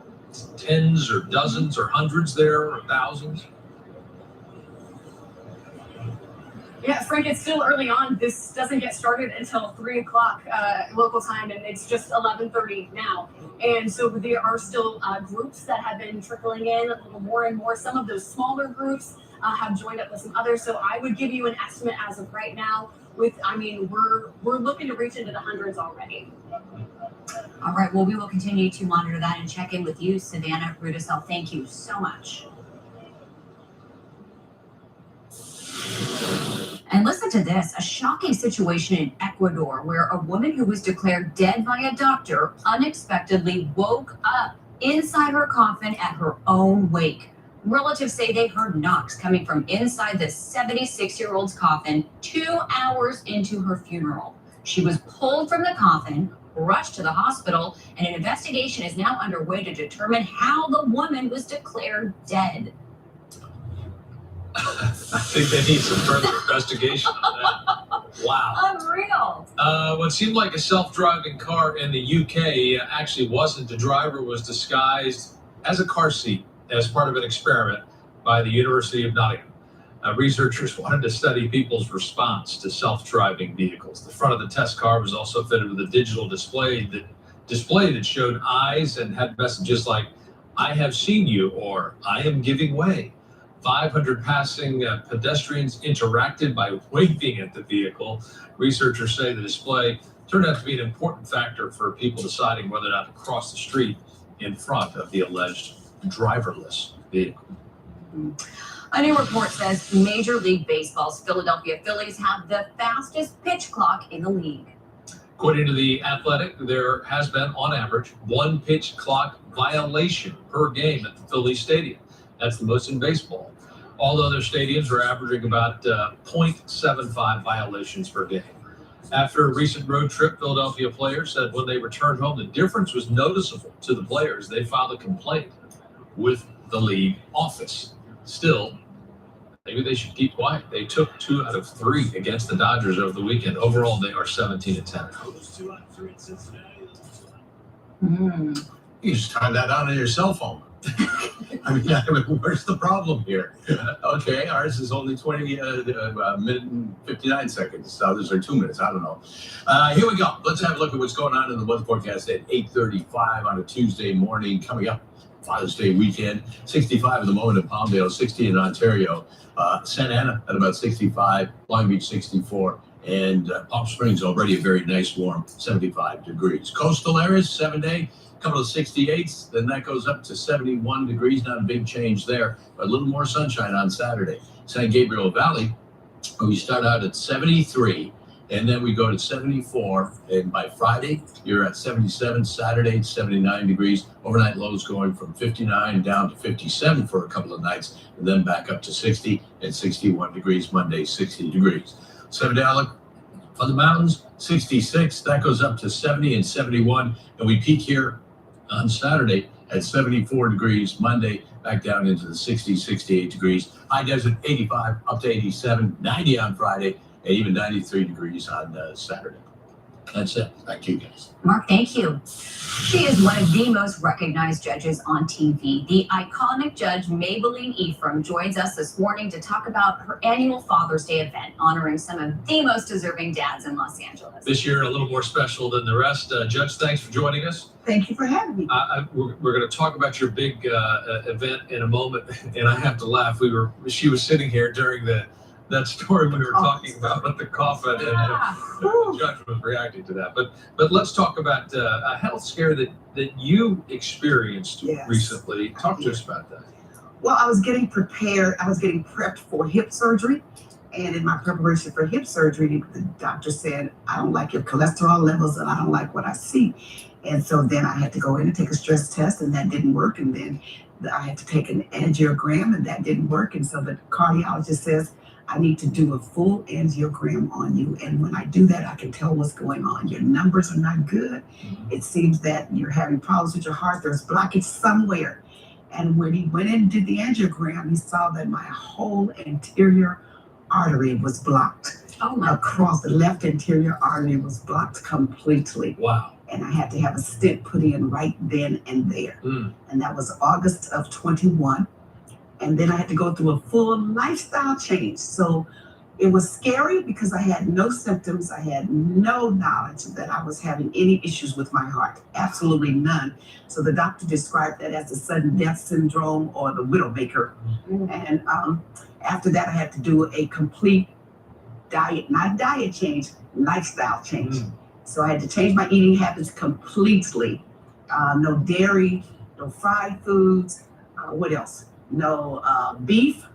tens or dozens or hundreds there or thousands? Yeah, Frank, it's still early on. This doesn't get started until 3 o'clock local time, and it's just 11:30 now. And so there are still groups that have been trickling in a little more and more. Some of those smaller groups have joined up with some others. So I would give you an estimate as of right now. We're looking to reach into the hundreds already. All right, well, we will continue to monitor that and check in with you, Savannah Rudisell. Thank you so much. And listen to this, a shocking situation in Ecuador where a woman who was declared dead by a doctor unexpectedly woke up inside her coffin at her own wake. Relatives say they heard knocks coming from inside the 76-year-old's coffin 2 hours into her funeral. She was pulled from the coffin, rushed to the hospital, and an investigation is now underway to determine how the woman was declared dead. I think they need some further investigation on that. Wow. Unreal. What seemed like a self-driving car in the UK actually wasn't. The driver was disguised as a car seat as part of an experiment by the University of Nottingham. Researchers wanted to study people's response to self-driving vehicles. The front of the test car was also fitted with a digital display that showed eyes and had messages like, "I have seen you," or "I am giving way." 500 passing pedestrians interacted by waving at the vehicle. Researchers say the display turned out to be an important factor for people deciding whether or not to cross the street in front of the alleged driverless vehicle. A new report says Major League Baseball's Philadelphia Phillies have the fastest pitch clock in the league. According to The Athletic, there has been, on average, one pitch clock violation per game at the Phillies Stadium. That's the most in baseball. All other stadiums are averaging about 0.75 violations per game. After a recent road trip, Philadelphia players said when they returned home, the difference was noticeable to the players. They filed a complaint with the league office. Still, maybe they should keep quiet. They took 2 out of 3 against the Dodgers over the weekend. Overall, they are 17-10. You just turn that on your cell phone. I mean, where's the problem here? Okay, ours is only 20 minute and 59 seconds. Others are 2 minutes. I don't know. Here we go. Let's have a look at what's going on in the weather forecast at 8:35 on a Tuesday morning. Coming up, Father's Day weekend. 65 at the moment in Palmdale, 60 in Ontario. Santa Ana at about 65, Long Beach 64, and Palm Springs already a very nice warm 75 degrees. Coastal areas, 7-day. Couple of 68s, then that goes up to 71 degrees. Not a big change there, but a little more sunshine on Saturday. San Gabriel Valley, we start out at 73, and then we go to 74, and by Friday, you're at 77. Saturday, 79 degrees. Overnight lows going from 59 down to 57 for a couple of nights, and then back up to 60 and 61 degrees. Monday, 60 degrees. 7-day outlook on the mountains, 66. That goes up to 70 and 71, and we peak here on Saturday at 74 degrees. Monday, back down into the 60, 68 degrees. High desert, 85 up to 87, 90 on Friday, and even 93 degrees on Saturday. That's it. Back to you guys. Mark, thank you. She is one of the most recognized judges on TV. The iconic judge Maybelline Ephraim joins us this morning to talk about her annual Father's Day event, honoring some of the most deserving dads in Los Angeles. This year, a little more special than the rest. Judge, thanks for joining us. Thank you for having me. We're going to talk about your big event in a moment, and I have to laugh. She was sitting here during that story we were talking about with the coffin, and the judge was reacting to that. But let's talk about a health scare that you experienced recently. Talk to us about that. Well, I was getting prepared. I was getting prepped for hip surgery. And in my preparation for hip surgery, the doctor said, I don't like your cholesterol levels and I don't like what I see. And so then I had to go in and take a stress test, and that didn't work. And then I had to take an angiogram, and that didn't work. And so the cardiologist says, I need to do a full angiogram on you. And when I do that, I can tell what's going on. Your numbers are not good. It seems that you're having problems with your heart. There's blockage somewhere. And when he went in and did the angiogram, he saw that my whole anterior artery was blocked. Across the left anterior artery was blocked completely. Wow. And I had to have a stent put in right then and there. And that was August of 21. And then I had to go through a full lifestyle change. So it was scary because I had no symptoms. I had no knowledge that I was having any issues with my heart. Absolutely none. So the doctor described that as the sudden death syndrome or the widowmaker. And after that, I had to do a complete diet, not diet change, lifestyle change. So I had to change my eating habits completely. No dairy, no fried foods. What else? No beef,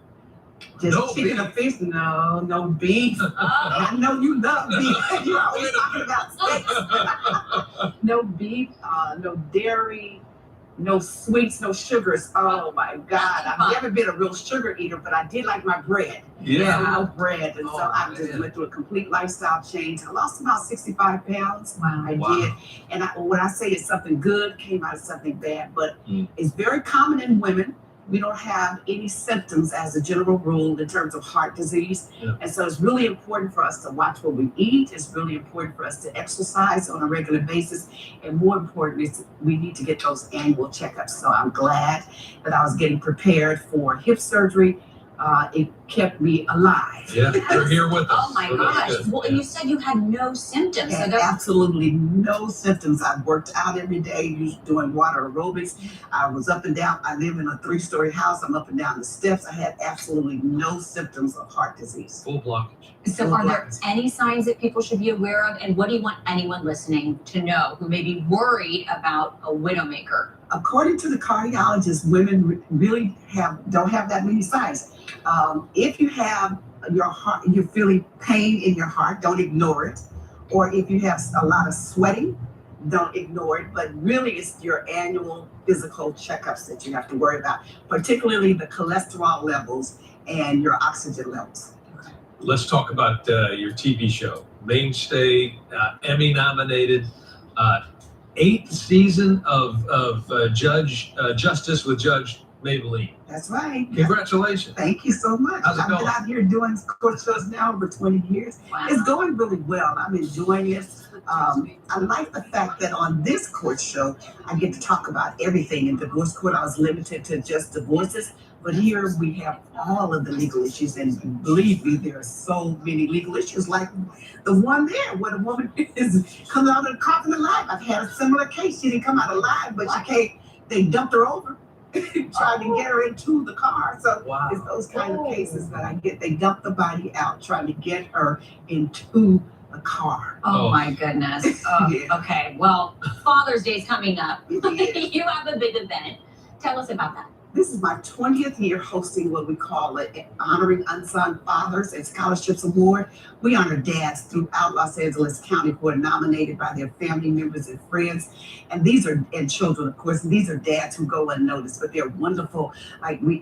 just No chicken beef. or fish. No beef. I know you love beef. You're always talking about steaks. No beef, no dairy, no sweets, no sugars. Oh my God. I've never been a real sugar eater, but I did like my bread. Yeah. No bread. And so I just went through a complete lifestyle change. I lost about 65 pounds. I did. And when I say it's something good, came out of something bad, but it's very common in women. We don't have any symptoms as a general rule in terms of heart disease. And so it's really important for us to watch what we eat. It's really important for us to exercise on a regular basis. And more important is we need to get those annual checkups. So I'm glad that I was getting prepared for hip surgery. It kept me alive. Yeah, they're here with us. Oh my So that's gosh. good. Well, and you said you had no symptoms. So Had that absolutely no symptoms. I worked out every day, doing water aerobics. I was up and down. I live in a 3-story house. I'm up and down the steps. I had absolutely no symptoms of heart disease. Full blockage. So are there any signs that people should be aware of? And what do you want anyone listening to know who may be worried about a widowmaker? According to the cardiologist, women really don't have that many signs. If you have your heart, you're feeling pain in your heart, don't ignore it. Or if you have a lot of sweating, don't ignore it. But really, it's your annual physical checkups that you have to worry about, particularly the cholesterol levels and your oxygen levels. Let's talk about your TV show, Mainstay, Emmy nominated, 8th season of Justice with Judge Maybelline. That's right. Congratulations. Thank you so much. How's it I've been going? out here doing court shows now over 20 years. Wow. It's going really well. I'm enjoying it. I like the fact that on this court show, I get to talk about everything. In divorce court, I was limited to just divorces. But here we have all of the legal issues. And believe me, there are so many legal issues, like the one there where the woman is coming out of the coffin alive. I've had a similar case. She didn't come out alive, but they dumped her over. Trying to get her into the car. So it's those kind of cases that I get. They dump the body out, trying to get her into the car. Oh my goodness. Okay. Well, Father's Day is coming up. You have a big event. Tell us about that. This is my 20th year hosting what we call it Honoring Unsung Fathers and Scholarships Award. We honor dads throughout Los Angeles County who are nominated by their family members and friends. And and children, of course. These are dads who go unnoticed, but they're wonderful. We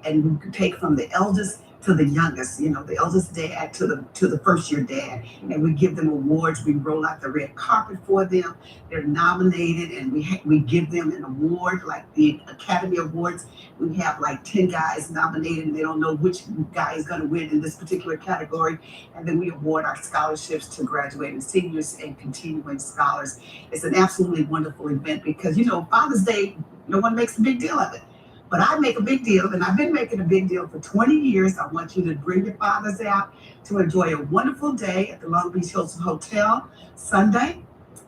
take from the eldest to the youngest, the eldest dad to the first year dad. And we give them awards. We roll out the red carpet for them. They're nominated, and we give them an award, like the Academy Awards. We have like 10 guys nominated, and they don't know which guy is going to win in this particular category. And then we award our scholarships to graduating seniors and continuing scholars. It's an absolutely wonderful event because, Father's Day, no one makes a big deal of it. But I make a big deal, and I've been making a big deal for 20 years. I want you to bring your fathers out to enjoy a wonderful day at the Long Beach Hilton Hotel Sunday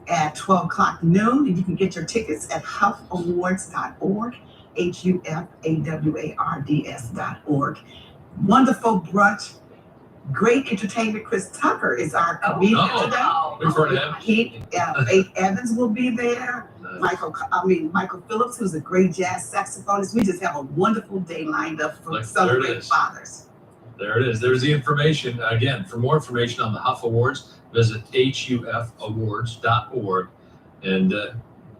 at 12 o'clock noon. And you can get your tickets at huffawards.org, HUFAWARDS.org. Wonderful brunch. Great entertainment. Chris Tucker is our comedian today. We've heard of him. Faith Evans will be there. Michael Phillips, who's a great jazz saxophonist. We just have a wonderful day lined up for celebrating fathers. There it is. There's the information. Again, for more information on the Huff Awards, visit hufawards.org. And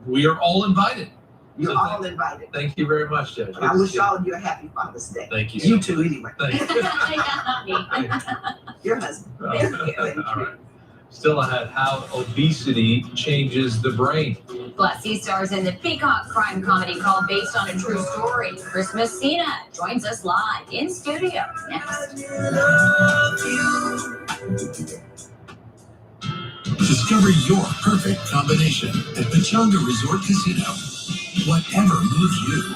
we are all invited. You're all invited. Thank you very much, Judge. I wish all of you a happy Father's Day. Thank you. You too, anyway. Thank you. Your husband. All right. Still ahead, how obesity changes the brain. Plus, he stars in the Peacock crime comedy called Based on a True Story. Chris Messina joins us live in studio next. Discover your perfect combination at Pechanga Resort Casino. Whatever moves you,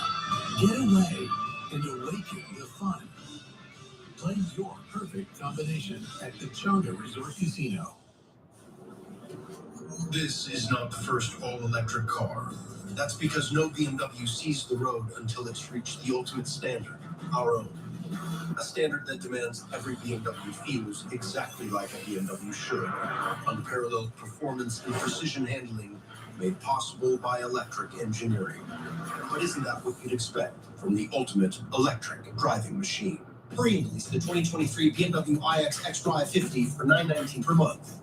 get away and awaken the fun. Play your perfect combination at Pechanga Resort Casino. This is not the first all-electric car. That's because no BMW sees the road until it's reached the ultimate standard, our own. A standard that demands every BMW feels exactly like a BMW should. Unparalleled performance and precision handling made possible by electric engineering. But isn't that what you'd expect from the ultimate electric driving machine? Hurry and release the 2023 BMW iX xDrive 50 for $919 per month.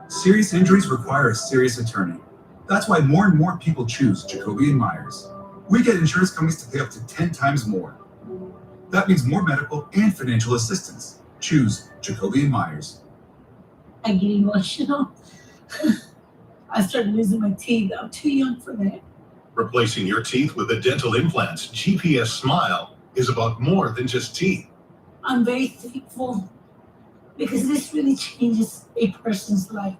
Serious injuries require a serious attorney. That's why more and more people choose Jacoby & Myers. We get insurance companies to pay up to 10 times more. That means more medical and financial assistance. Choose Jacoby & Myers. I get emotional. I started losing my teeth. I'm too young for that. Replacing your teeth with the dental implants GPS Smile is about more than just teeth. I'm very thankful because this really changes a person's life.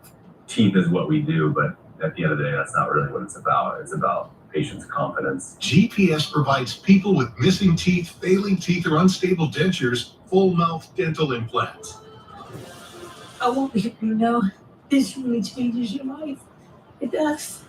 Teeth is what we do, but at the end of the day, that's not really what it's about. It's about patients' confidence. GPS provides people with missing teeth, failing teeth, or unstable dentures full mouth dental implants. I want you to know this really changes your life. It does.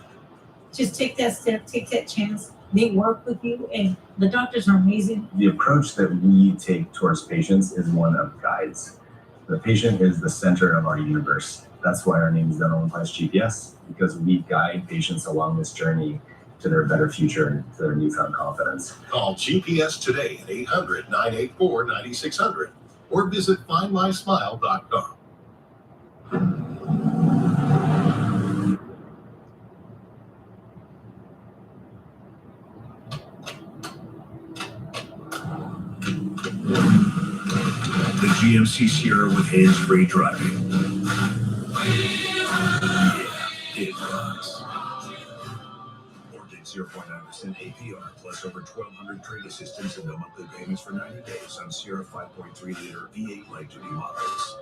Just take that step, take that chance. They work with you, and the doctors are amazing. The approach that we take towards patients is one of guides. The patient is the center of our universe. That's why our name is Dental Implants GPS, because we guide patients along this journey to their better future and to their newfound confidence. Call GPS today at 800-984-9600 or visit findmysmile.com. The GMC Sierra with hands-free driving. Yeah, it runs. Mortgage 0.9% APR plus over 1,200 trade assistance and no monthly payments for 90 days on Sierra 5.3-liter V8 light-duty models.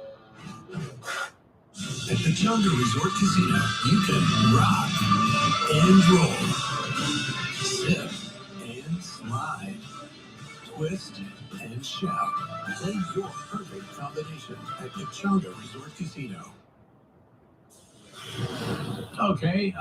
At the Chonga Resort Casino, you can rock and roll, sip and slide, twist and shout. Play your perfect combination at the Chonga Resort Casino. Okay,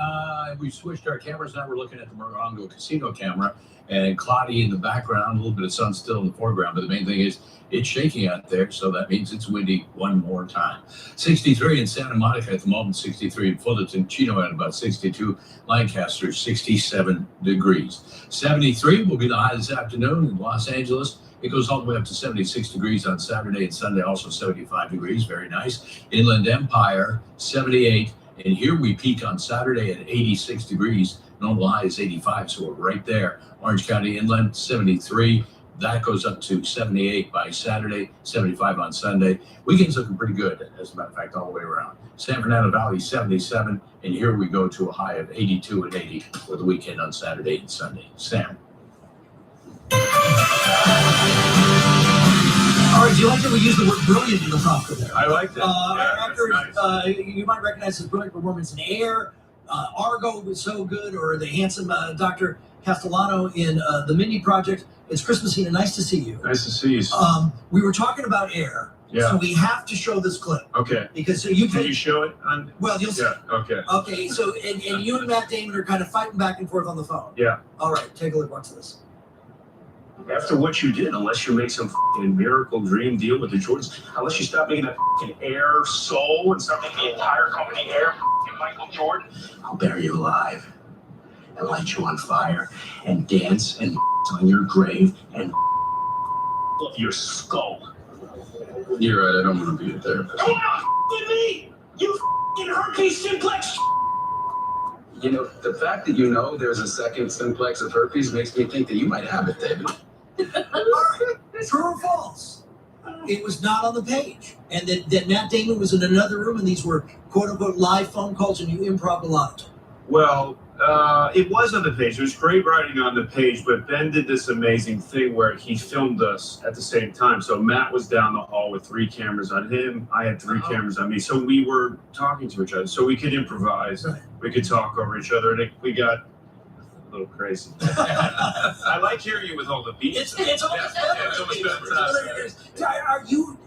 we switched our cameras. Now we're looking at the Morongo Casino camera, and cloudy in the background, a little bit of sun still in the foreground, but the main thing is it's shaking out there, so that means it's windy one more time. 63 in Santa Monica at the moment, 63 in Fullerton, Chino at about 62, Lancaster 67 degrees. 73 will be the high this afternoon in Los Angeles. It goes all the way up to 76 degrees on Saturday and Sunday, also 75 degrees, very nice. Inland Empire, 78. And here we peak on Saturday at 86 degrees. Normal high is 85, so we're right there. Orange County Inland, 73. That goes up to 78 by Saturday, 75 on Sunday. Weekend's looking pretty good, as a matter of fact, all the way around. San Fernando Valley, 77. And here we go to a high of 82 and 80 for the weekend on Saturday and Sunday. Sam. All right, do you like that we use the word brilliant in the prompter there? I like that. Actor, you might recognize his brilliant performance in Air. Argo was so good, or the handsome Dr. Castellano in The Mindy Project. It's Chris Messina. Nice to see you. Nice to see you. We were talking about Air. Yeah. So we have to show this clip. Okay. Because so you Can you show it on? Well, you'll see. Yeah. Okay. Okay, so and you and Matt Damon are kind of fighting back and forth on the phone. Yeah. All right, take a look. Watch this. After what you did, unless you make some fucking miracle dream deal with the Jordans, unless you stop making that fucking Air Soul and start making the entire company Air fucking Michael Jordan, I'll bury you alive and light you on fire and dance and on your grave and of your skull. You're right, I don't want to be a therapist. Don't want to me! You fucking herpes simplex! You know, the fact that you know there's a second simplex of herpes makes me think that you might have it, David. True or false? It was not on the page. And that Matt Damon was in another room and these were quote unquote live phone calls and you improv a lot. Well, it was on the page. It was great writing on the page, but Ben did this amazing thing where he filmed us at the same time. So Matt was down the hall with 3 cameras on him. I had 3 cameras on me. So we were talking to each other. So we could improvise. Right. We could talk over each other. And we got a little crazy. I like hearing you with all the beats. It's almost Are you...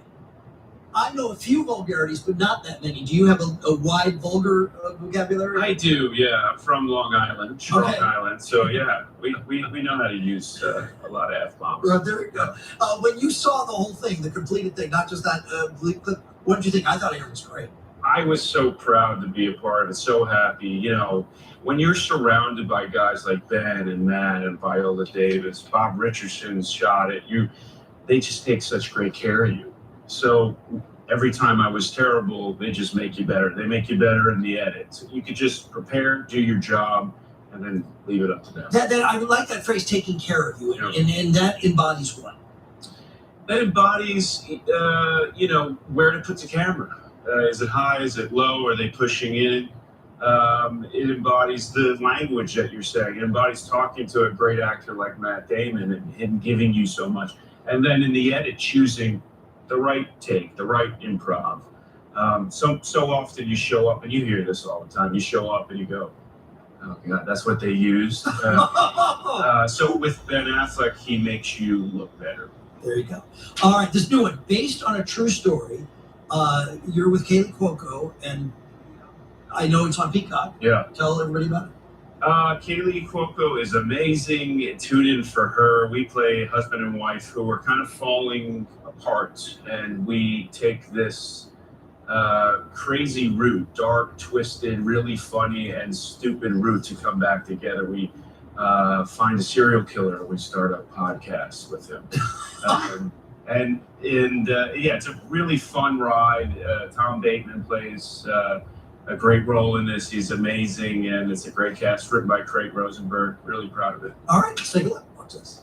I know a few vulgarities, but not that many. Do you have a wide vulgar vocabulary? I do, yeah. I'm from Long Island, Strong Island. So yeah, we know how to use a lot of F-bombs. Right, there we go. When you saw the whole thing, the completed thing, not just that clip, what did you think? I thought it was great. I was so proud to be a part of it, so happy. You know, when you're surrounded by guys like Ben and Matt and Viola Davis, Bob Richardson shot it, they just take such great care of you. So every time I was terrible, they just make you better. They make you better in the edit. So you could just prepare, do your job, and then leave it up to them. I like that phrase, taking care of you, and that embodies what? That embodies, you know, where to put the camera. Is it high? Is it low? Are they pushing in? It embodies the language that you're saying. It embodies talking to a great actor like Matt Damon and him giving you so much. And then in the edit, choosing the right take, the right improv. So often you show up, and you hear this all the time, you show up and you go, Oh God, that's what they used. So with Ben Affleck, he makes you look better. There you go. All right, this new one, based on a true story. You're with Kaylee Cuoco, and I know it's on Peacock. Yeah. Tell everybody about it. Kaylee Cuoco is amazing. Tune in for her. We play husband and wife who are kind of falling apart, and we take this crazy route, dark, twisted, really funny, and stupid route to come back together. We find a serial killer, and we start a podcast with him. And yeah, it's a really fun ride. Tom Bateman plays a great role in this. He's amazing, and it's a great cast, written by Craig Rosenberg. Really proud of it. All right, let's take a look. Watch this.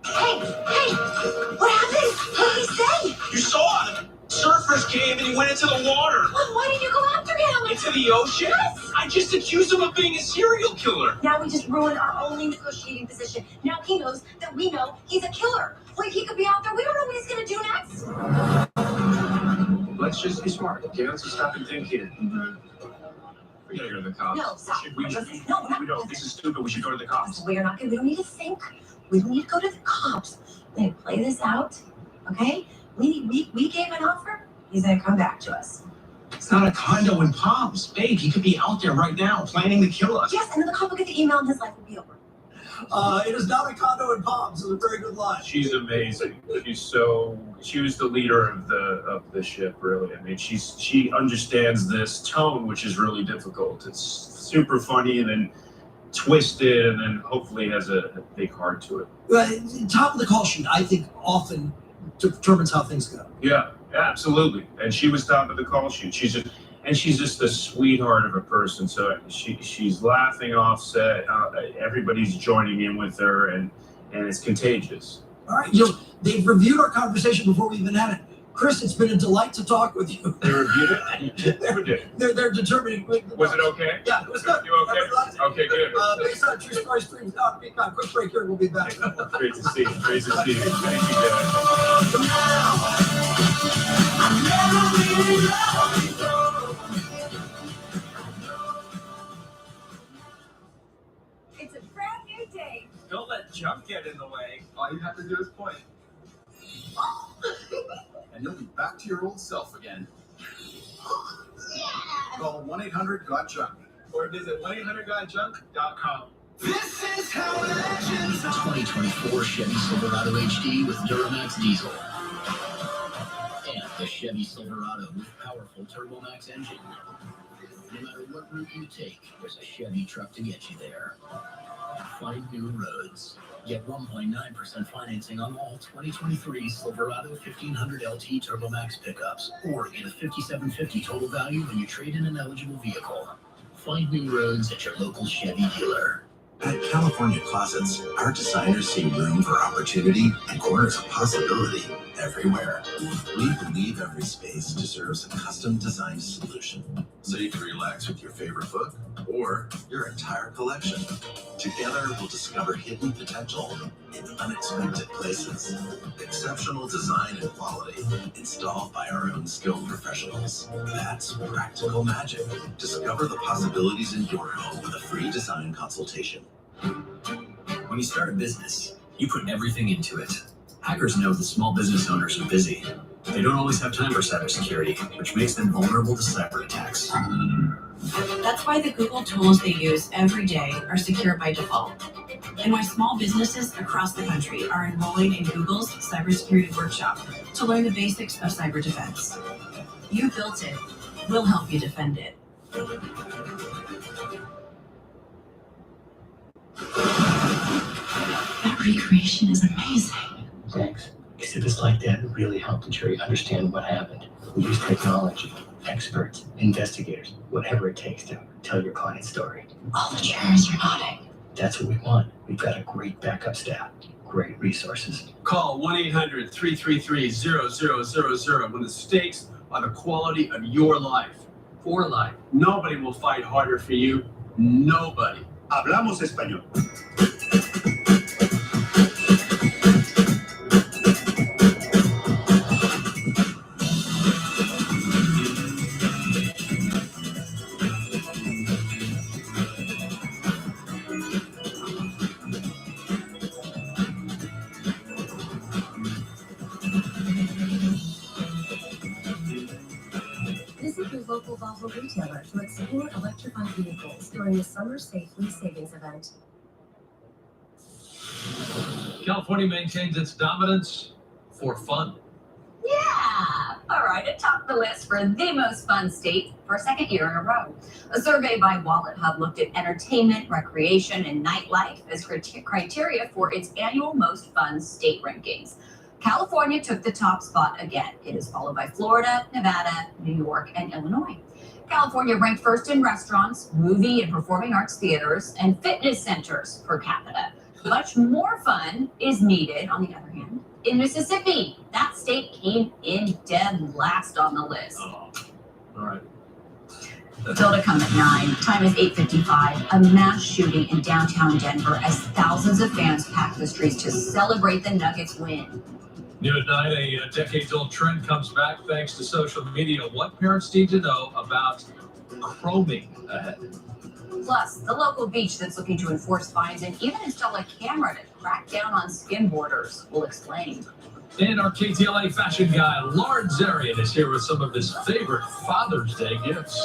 Hey, what happened? What did he say? You saw him. Surfers came and he went into the water. Well, why did you go after him? Into the ocean? Yes. I just accused him of being a serial killer. Now we just ruined our only negotiating position. Now he knows that we know he's a killer. Like he could be out there. We don't know what he's gonna do next. Let's just be smart, okay? Let's just stop and think here. We gotta go to the cops. No, stop. We don't. This is stupid. We should go to the cops. We don't need to think. We don't need to go to the cops. We need to play this out, okay? We gave an offer. He's gonna come back to us. It's not a condo in Palms. Babe, he could be out there right now planning to kill us. Yes, and then the cop will get the email and his life will be over. It is not a condo in Palms. It's a very good line. She's amazing. She was the leader of the ship, really. I mean, she understands this tone, which is really difficult. It's super funny and then twisted, and then hopefully has a big heart to it. Top of the call sheet, I think, often determines how things go. Yeah, absolutely. And she was top of the call sheet. She's just a sweetheart of a person. So she's laughing offset. Everybody's joining in with her, and it's contagious. All right, they've reviewed our conversation before we even had it. Chris, it's been a delight to talk with you. They reviewed it? Never did. They're determining. Was it okay? Yeah, it was good. You okay? Okay, good. Based on true story streams out, Peacock. Quick break here. We'll be back. Great to see you. Great to see you. Thank you, guys. It's a brand new day. Don't let junk get in the way. All you have to do is point. And you'll be back to your old self again. Call 1-800-GOT-JUNK or visit 1-800-GOT-JUNK.com. This is how legends are. 2024 Chevy Silverado HD with Duramax diesel. And the Chevy Silverado with powerful TurboMax engine. No matter what route you take, there's a Chevy truck to get you there. Find new roads. Get 1.9% financing on all 2023 Silverado 1500 LT TurboMax pickups, or get a $5,750 total value when you trade in an eligible vehicle. Find new roads at your local Chevy dealer. At California Closets, our designers see room for opportunity and corners of possibility everywhere. We believe every space deserves a custom designed solution, so you can relax with your favorite book or your entire collection. Together, we'll discover hidden potential in unexpected places. Exceptional design and quality, installed by our own skilled professionals. That's practical magic. Discover the possibilities in your home with a free design consultation. When you start a business, you put everything into it. Hackers know that small business owners are busy. They don't always have time for cybersecurity, which makes them vulnerable to cyber attacks. That's why the Google tools they use every day are secure by default. And why small businesses across the country are enrolling in Google's cybersecurity workshop to learn the basics of cyber defense. You built it. We'll help you defend it. That recreation is amazing. Thanks. Exhibits like that really helped the jury understand what happened. We use technology, experts, investigators, whatever it takes to tell your client's story. All the jurors are nodding. That's what we want. We've got a great backup staff, great resources. Call 1-800-333-0000 when the stakes are the quality of your life. For life. Nobody will fight harder for you. Nobody. Hablamos español. local retailer to explore electrified vehicles during the Summer Safe Fleet Savings event. California maintains its dominance for fun. Yeah! All right, atop the list for the most fun state for a second year in a row. A survey by Wallet Hub looked at entertainment, recreation, and nightlife as criteria for its annual most fun state rankings. California took the top spot again. It is followed by Florida, Nevada, New York, and Illinois. California ranked first in restaurants, movie and performing arts theaters, and fitness centers per capita. Much more fun is needed, on the other hand, in Mississippi. That state came in dead last on the list. All right. Still to come at 9. Time is 8:55. A mass shooting in downtown Denver as thousands of fans pack the streets to celebrate the Nuggets win. New at 9, a decades-old trend comes back thanks to social media. What parents need to know about chroming ahead. Plus, the local beach that's looking to enforce fines and even install a camera to crack down on skimboarders. We'll explain. And our KTLA fashion guy, Lauren Zarian, is here with some of his favorite Father's Day gifts.